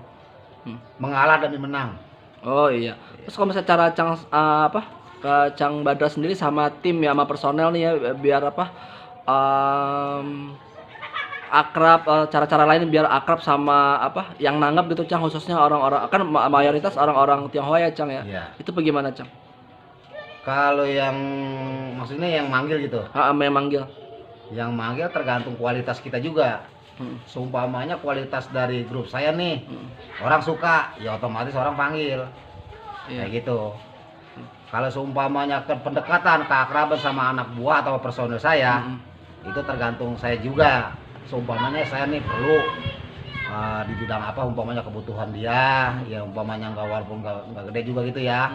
Mengalah demi menang. Oh iya. Terus kalau misalnya cara Cang ke Cang Badra sendiri sama tim ya sama personel nih ya biar apa? Akrab cara-cara lain biar akrab sama apa yang nanggap gitu Cang khususnya orang-orang kan mayoritas orang-orang Tionghoa ya Cang ya. Iya. Itu bagaimana Cang? Kalau yang maksudnya yang manggil gitu, Yang manggil. yang manggil tergantung kualitas kita juga. Seumpamanya kualitas dari grup saya nih, orang suka, ya otomatis orang panggil. Iya. Kayak gitu. Kalau seumpamanya pendekatan keakraban sama anak buah atau personil saya, itu tergantung saya juga. Seumpamanya saya nih perlu di bidang apa, umpamanya kebutuhan dia, ya umpamanya walaupun nggak gede juga gitu ya.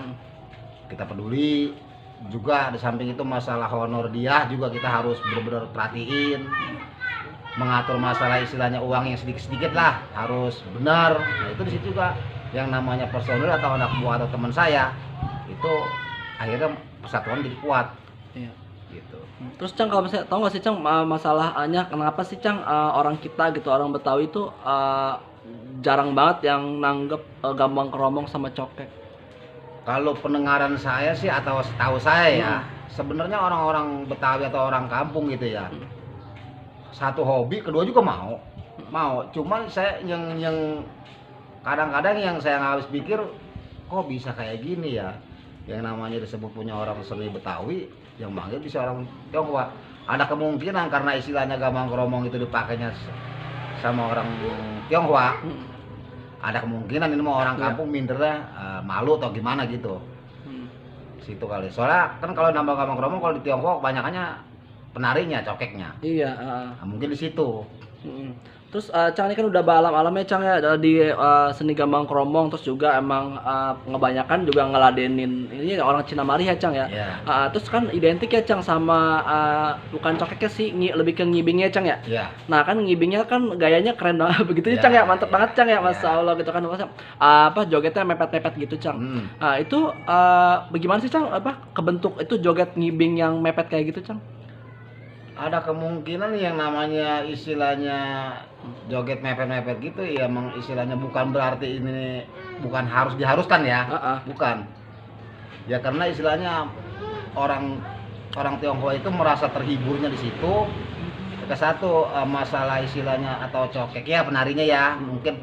Kita peduli juga. Di samping itu masalah honor dia juga kita harus benar-benar perhatiin. Mengatur masalah istilahnya uang yang sedikit-sedikit lah harus benar. Nah itu di situ juga yang namanya personil atau anak buah atau teman saya itu akhirnya persatuan jadi kuat. Iya. Gitu. Terus Cang kalau misalnya tahu nggak sih Cang masalahnya kenapa sih Cang orang kita gitu orang Betawi itu jarang banget yang nanggep Gambang Kromong sama cokek? Kalau pendengaran saya sih atau setahu saya ya, sebenarnya orang-orang Betawi atau orang kampung gitu ya, satu hobi, kedua juga mau. Cuman saya yang kadang-kadang yang saya nggak habis pikir, kok bisa kayak gini ya? Yang namanya disebut punya orang seni Betawi, yang manggil bisa orang Tionghoa. Ada kemungkinan karena istilahnya Gambang Kromong itu dipakainya sama orang Tionghoa. Ada kemungkinan ini mau orang kampung mindernya malu atau gimana gitu. Situ kali. Soalnya kan kalau nambah Gambang Kromong kalau di Tionghoa kebanyakannya penarinya, cokeknya. Iya. Nah, mungkin di situ. Terus Cang ini kan udah alam-alamnya Cang ya di seni Gambang Kromong terus juga emang ngebanyakan juga ngeladenin ini orang Cina Mari ya Cang ya. Iya. Terus kan identik ya Cang sama bukan cokeknya sih lebih ke ngibingnya Cang ya. Iya. Nah kan ngibingnya kan gayanya keren banget begitu Iya. Cang ya mantep banget Cang ya Iya. Masya Allah gitu kan jogetnya mepet-mepet gitu Cang. Nah itu bagaimana sih Cang kebentuk itu joget ngibing yang mepet kayak gitu Cang? Ada kemungkinan yang namanya istilahnya joget mepet-mepet gitu ya, emang istilahnya bukan berarti ini bukan harus diharuskan ya. Bukan. Ya karena istilahnya orang Tionghoa itu merasa terhiburnya di situ. Ke satu masalah istilahnya atau cokek ya penarinya ya mungkin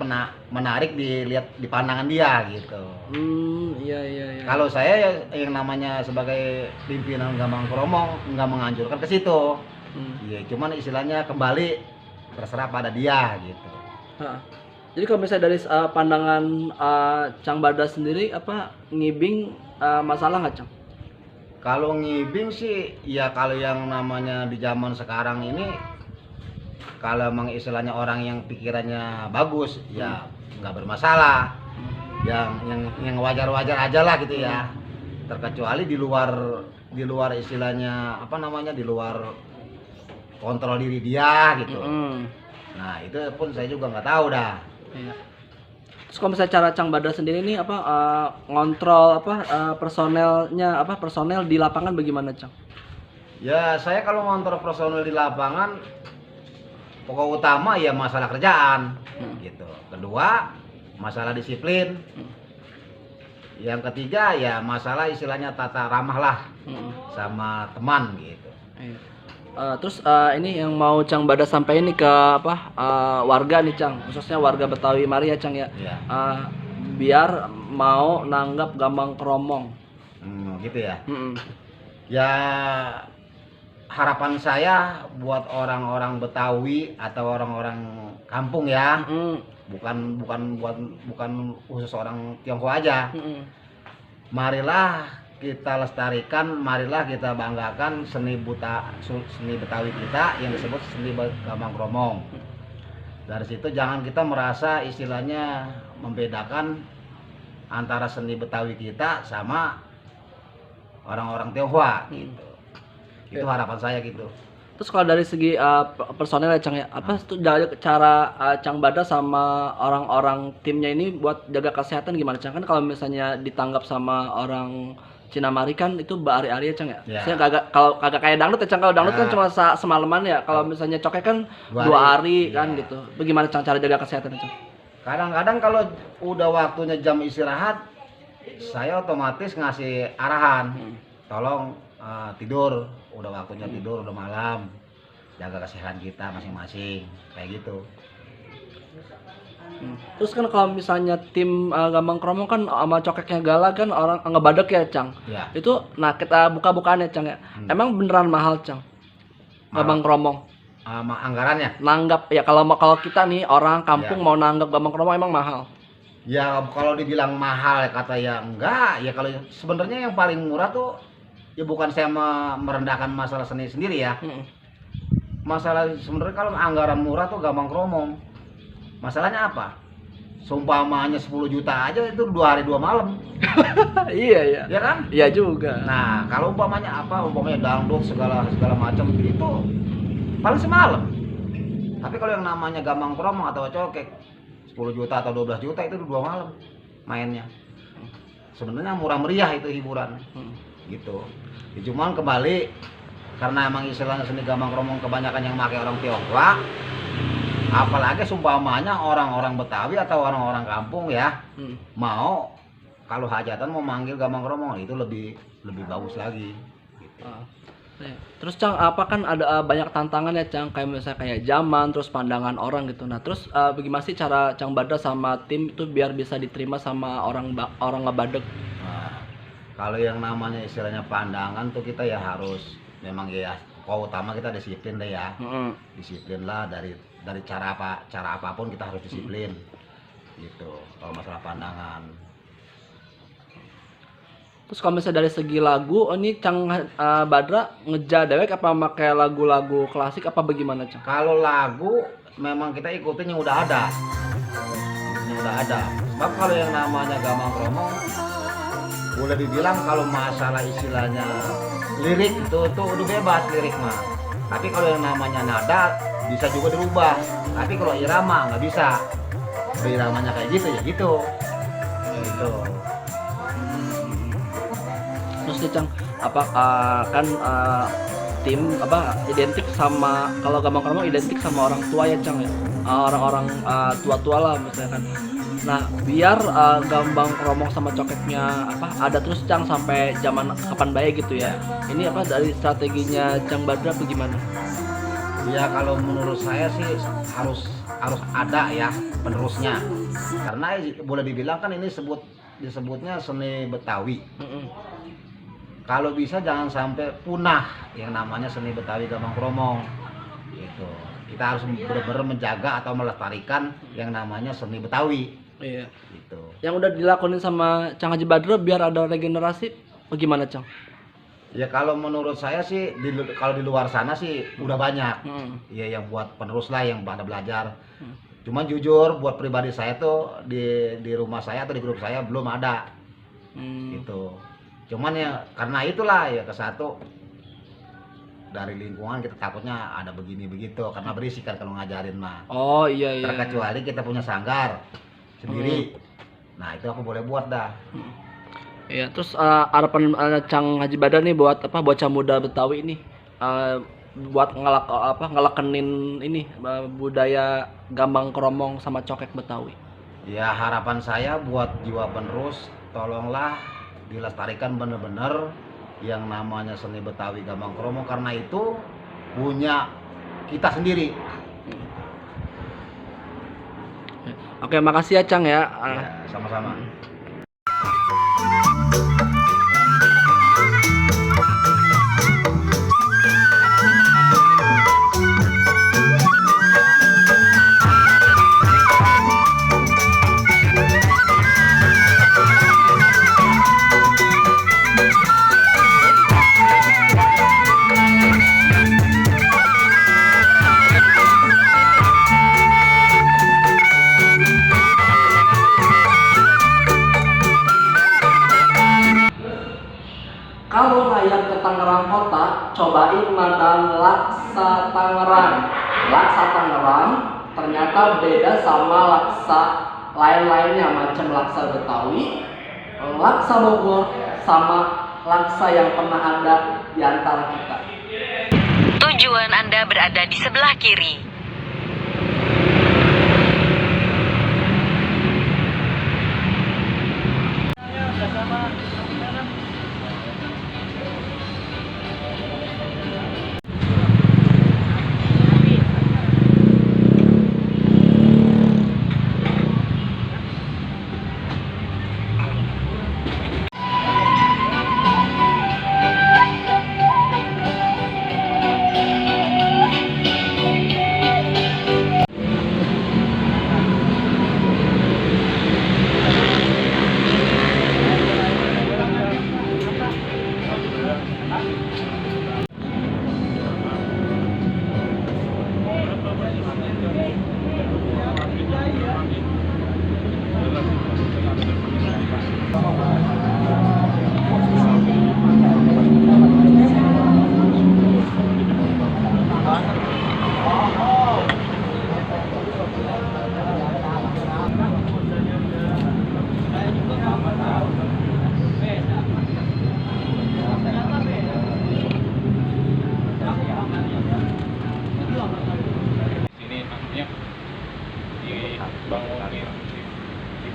menarik dilihat di pandangan dia gitu. Iya. Kalau saya yang namanya sebagai pimpinan Gambang Kromong nggak menganjurkan ke situ. Iya, cuman istilahnya kembali terserah pada dia gitu. Jadi kalau misalnya dari pandangan Cang Badra sendiri apa ngibing masalah nggak Cang? Kalau ngibing sih ya kalau yang namanya di zaman sekarang ini kalau emang istilahnya orang yang pikirannya bagus ya nggak bermasalah. Yang wajar-wajar aja lah gitu ya. Terkecuali di luar istilahnya apa namanya di luar kontrol diri dia gitu. Nah itu pun saya juga nggak tahu dah. Iya. Terus kalau misalnya cara Cang Badra sendiri nih apa ngontrol apa personel di lapangan bagaimana Cang? Ya saya kalau ngontrol personel di lapangan pokok utama ya masalah kerjaan gitu. Kedua masalah disiplin. Yang ketiga ya masalah istilahnya tata ramah lah sama teman gitu. Terus ini yang mau Cang Badra sampaikan nih ke warga nih Cang, khususnya warga Betawi mari ya Cang ya. Iya. Biar mau nanggap Gambang Kromong. Gitu ya. Ya harapan saya buat orang-orang Betawi atau orang-orang kampung ya. Bukan khusus orang Tionghoa aja. Marilah kita lestarikan, marilah kita banggakan seni Betawi kita yang disebut seni Gambang Kromong. Dari situ jangan kita merasa istilahnya membedakan antara seni Betawi kita sama orang-orang Tionghoa gitu. Itu harapan saya gitu. Terus kalau dari segi personel ya Cang ya, apa tuh cara Cang Badra sama orang-orang timnya ini buat jaga kesehatan gimana Cang? Kan kalau misalnya ditanggap sama orang Cina Mari kan itu berhari-hari ya Cang ya. Saya kalau kagak kayak dangdut ya Cang, kalau dangdut kan cuma semalaman ya. Kalau misalnya cokek kan 2 hari kan gitu. Bagaimana Cang cara jaga kesehatan Cang? Kadang-kadang kalau udah waktunya jam istirahat, saya otomatis ngasih arahan. Tolong tidur, udah waktunya tidur, udah malam. Jaga kesehatan kita masing-masing, kayak gitu. Terus kan kalau misalnya tim Gambang Kromong kan sama cokeknya Gala kan orang ngebadek ya Cang. Ya. Itu nah kita buka-bukaan ya Cang ya. Emang beneran mahal Cang? Gambang Kromong. Anggarannya? Nanggap ya kalau kita nih orang kampung mau nanggap Gambang Kromong emang mahal. Ya kalau dibilang mahal kata ya enggak, ya kalau sebenarnya yang paling murah tuh ya bukan saya merendahkan masalah seni sendiri ya. Masalah sebenarnya kalau anggaran murah tuh Gambang Kromong. Masalahnya apa? Seumpamanya 10 juta aja itu 2 hari 2 malam. Iya. Ya kan? Iya juga. Nah, kalau umpamanya dangdut segala macam itu paling semalam. Tapi kalau yang namanya Gambang Kromong atau cokek 10 juta atau 12 juta itu 2 malam mainnya. Sebenarnya murah meriah itu hiburan. Gitu. Ya, cuman kembali karena emang istilahnya seni Gambang Kromong kebanyakan yang pakai orang Tionghoa, apalagi sumpamanya orang-orang Betawi atau orang-orang kampung ya mau kalau hajatan mau manggil Gambang Kromong itu lebih bagus lagi gitu. Terus Cang apa kan ada banyak tantangan ya Cang, kayak misalnya kayak zaman terus pandangan orang gitu. Nah terus bagaimana sih cara Cang Badra sama tim itu biar bisa diterima sama orang ngebadek? Nah, kalau yang namanya istilahnya pandangan tuh kita ya harus memang ya utama kita disiplin deh ya. Disiplin lah dari cara apapun kita harus disiplin gitu kalau masalah pandangan. Terus kalau misalnya dari segi lagu ini Cang Badra ngeja dewek apa pakai lagu-lagu klasik apa bagaimana Cang? Kalau lagu memang kita ikutin yang udah ada. Sebab kalau yang namanya Gambang Kromong boleh dibilang kalau masalah istilahnya lirik itu udah bebas lirik mah. Tapi kalau yang namanya nada bisa juga dirubah. Tapi kalau irama nggak bisa. Kalau iramanya kayak gitu ya gitu. Gitu. Terus nih Cang, apa kan tim apa identik sama kalau Gambang Kromong identik sama orang tua ya Cang ya. Orang-orang tua-tua lah misalkan. Nah, biar Gambang Kromong sama cokeknya apa ada terus Cang sampai zaman kapan baik gitu ya. Ini apa dari strateginya Cang Badra bagaimana? Ya kalau menurut saya sih harus ada ya penerusnya. Karena boleh dibilang kan ini disebutnya seni Betawi. Kalau bisa jangan sampai punah yang namanya seni Betawi Gambang Kromong. Gitu. kita harus benar-benar menjaga atau melestarikan yang namanya seni Betawi. Iya. Gitu. Yang udah dilakonin sama Cang Haji Badro biar ada regenerasi, bagaimana Cang? Ya kalau menurut saya sih kalau di luar sana sih udah banyak. Iya yang buat penerus lah yang pada belajar. Cuman jujur buat pribadi saya tuh di rumah saya atau di grup saya belum ada. Gitu. Cuman ya karena itulah ya ke satu dari lingkungan kita takutnya ada begini begitu karena berisik kan kalau ngajarin mah. Oh iya. Terkecuali kita punya sanggar sendiri. Nah itu aku boleh buat dah. Iya, terus harapan Cang Haji Badar nih buat apa bocah muda Betawi ini buat ngelakenin ini budaya gambang kromong sama cokek Betawi. Ya harapan saya buat jiwa penerus tolonglah dilestarikan bener-bener yang namanya seni Betawi gambang kromong karena itu punya kita sendiri. Oke, makasih ya Cang ya. Ya, sama-sama. Kalau layak ke Tangerang Kota, cobain Madang Laksa Tangerang. Laksa Tangerang ternyata beda sama laksa lain-lainnya macam laksa Betawi, laksa Bogor, sama laksa yang pernah ada di antara kita. Tujuan Anda berada di sebelah kiri.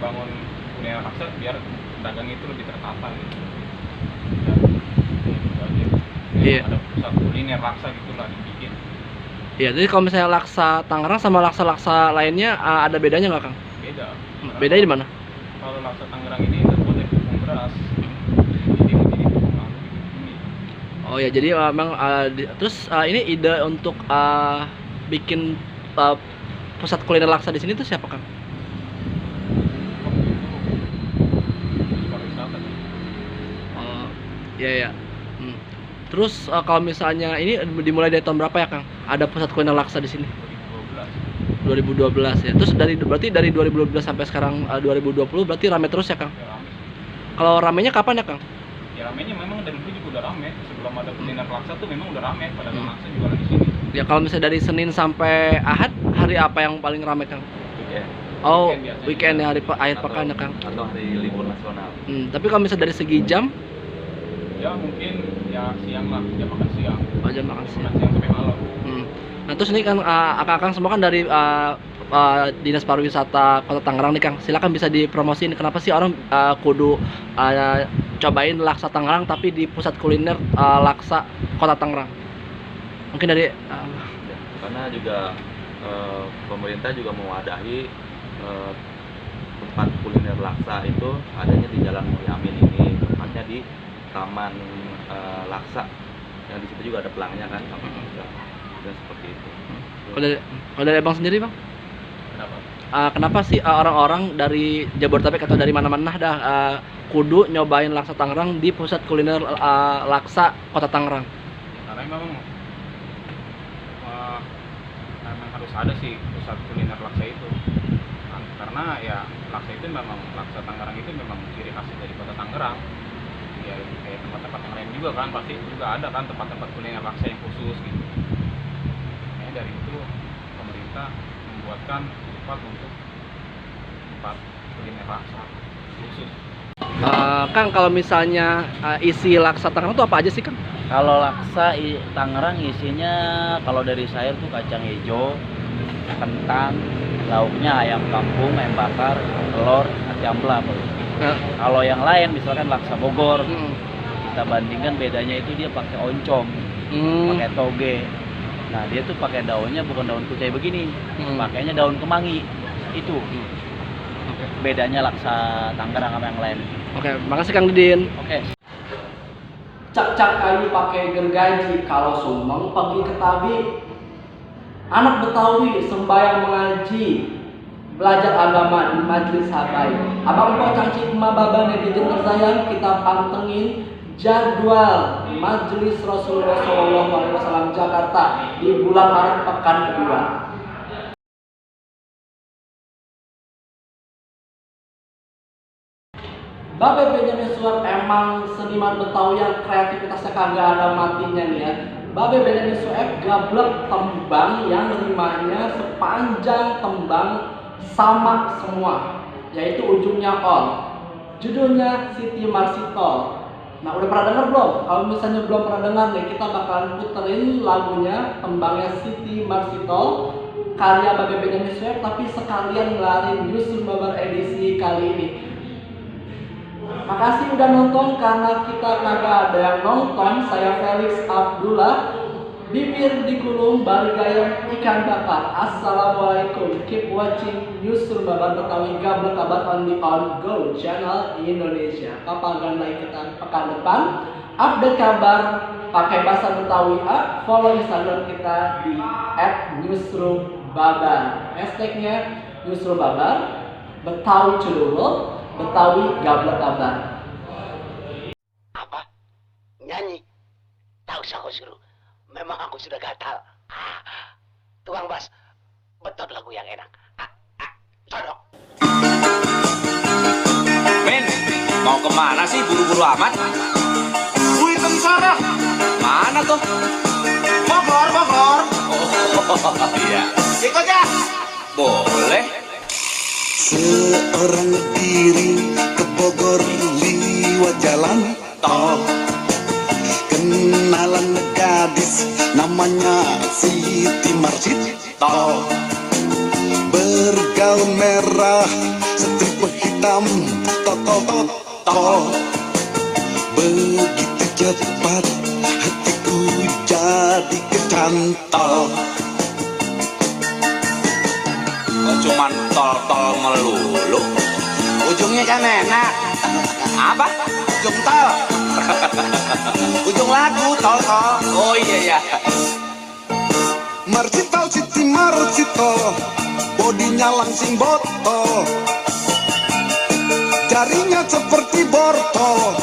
dibangun kuliner raksa biar dagang itu lebih tertata gitu. Iya. Ada pusat kuliner raksa gitulah dibikin. Iya, jadi kalau misalnya laksa Tangerang sama laksa-laksa lainnya ada bedanya nggak Kang? Beda. Bedanya di mana? Kalau laksa Tangerang ini terbuat dari tepung beras. Jadi menjadi tepung ini. Oh ya, jadi memang terus ini ide untuk bikin pusat kuliner laksa di sini tuh siapa Kang? Pariwisata sih. Oh, iya ya. Terus kalau misalnya ini dimulai dari tahun berapa ya Kang? Ada pusat kuliner laksa di sini? 2012. 2012 ya. Terus berarti dari 2012 sampai sekarang 2020 berarti rame terus ya Kang? Ya, rame. Kalau ramenya kapan ya Kang? Ya ramenya memang dari dulu juga udah rame. Sebelum ada kuliner laksa tuh memang udah rame. Pada laksa jualan di sini. Ya kalau misalnya dari Senin sampai Ahad, hari apa yang paling ramai Kang? Weekend. Oh, Weekend weekend ya, hari akhir pekan ya Kang. Atau hari libur nasional. Tapi kalau misalnya dari segi jam, Ya mungkin ya siang lah, jam makan siang. jam makan siang. Makan siang sampai malam. Nah terus ini kan akang semua kan dari Dinas Pariwisata Kota Tangerang nih Kang. Silakan bisa dipromosiin kenapa sih orang kudu cobain laksa Tangerang tapi di pusat kuliner laksa Kota Tangerang. Mungkin dari Karena juga pemerintah juga mewadahi tempat kuliner laksa itu adanya di Jalan Mulyamin ini, tempatnya di Taman Laksa, yang di situ juga ada pelangnya kan. dan seperti itu. Kalau dari abang sendiri bang, Kenapa? kenapa sih orang-orang dari Jabodetabek atau dari mana-mana dah kudu nyobain laksa Tangerang di pusat kuliner laksa kota Tangerang? Karena memang harus ada sih pusat kuliner laksa itu. Karena ya laksa itu memang, laksa Tangerang itu memang ciri khas dari kota Tangerang. Ya kayak tempat-tempat yang lain juga kan pasti juga ada kan tempat-tempat kuliner laksa yang khusus gitu. Makanya dari itu pemerintah membuatkan tempat untuk tempat kuliner laksa khusus. Kang, kalau misalnya isi laksa Tangerang itu apa aja sih Kang? Kalau laksa Tangerang isinya kalau dari sayur tuh kacang hijau, kentang, lauknya ayam kampung, ayam bakar, telur, ati ampela. Kalau yang lain misalkan laksa Bogor, kita bandingkan bedanya itu dia pakai oncom, pakai toge. Nah dia tuh pakai daunnya bukan daun kucai begini, pakainya daun kemangi. Itu bedanya laksa Tangerang sama yang lain. Oke, makasih Kang Didin. Oke. Cak-cak kayu pakai gergaji, kalau sumeng pergi ke tabi. Anak Betawi sembahyang mengaji, belajar agama di majelis habaib. Abang po cangcik mababa netizen tersayang, kita pantengin jadwal majelis Rasulullah SAW Jakarta di bulan Maret pekan kedua. Babe Benjamin Sueb emang seniman Betawi yang kreativitasnya kagak ada matinya nih ya. Babe Benjamin Sueb gablek tembang yang rimanya sepanjang tembang sama semua, yaitu ujungnya on. Judulnya Siti Marsitol. Nah udah pernah denger belum? Kalau misalnya belum pernah dengar nih, kita bakalan puterin lagunya tembangnya Siti Marsitol karya Babe Benjamin Sueb, tapi sekalian ngelarin Yusuf Babar edisi kali ini. Makasih udah nonton, karena kita kagak ada yang nonton. Saya Felix Abdullah, bibir dikulum balik gaya ikan bakar. Assalamualaikum, keep watching Newsroom Babar Betawi Gablek Kabar on the On Go channel Indonesia. Kapan lagi kita pekan depan update kabar pakai bahasa Betawi. Follow Instagram kita di @newsroombabar, hashtagnya Newsroom Babar, Betawi to the world, Betawi Gablek Kabar. Apa? Nyanyi? Tahu usah kau suruh. Memang aku sudah gatal. Tukang bass, betul lagu yang enak. Sodok. Men, mau kemana sih buru-buru amat? Wih, sana. Mana tuh? Bogor. Oh, iya. Ikut ya? Boleh. Seorang diri ke Bogor lewat jalan tol, kenalan gadis namanya Siti Marsitol, bergaun merah strip hitam totol, begitu cepat hatiku jadi kecantol. Cuman tol-tol melulu. Ujungnya kan enak. Apa? Ujung tol. Ujung lagu tol. Oh iya. Marsitol, Siti Marsitol, bodinya langsing botol, jarinya seperti bortol,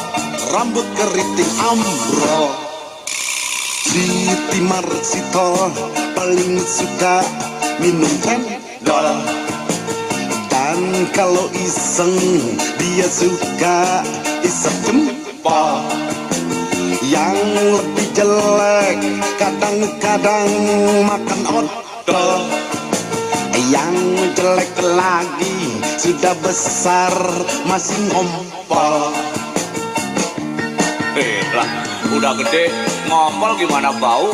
rambut keriting ambrol. Siti Marsitol paling suka minum cendol, dan kalau iseng dia suka isep jempol. Yang lebih jelek kadang-kadang makan odol, yang jelek lagi sudah besar masih ngompol. Lah, udah gede ngompol gimana bau?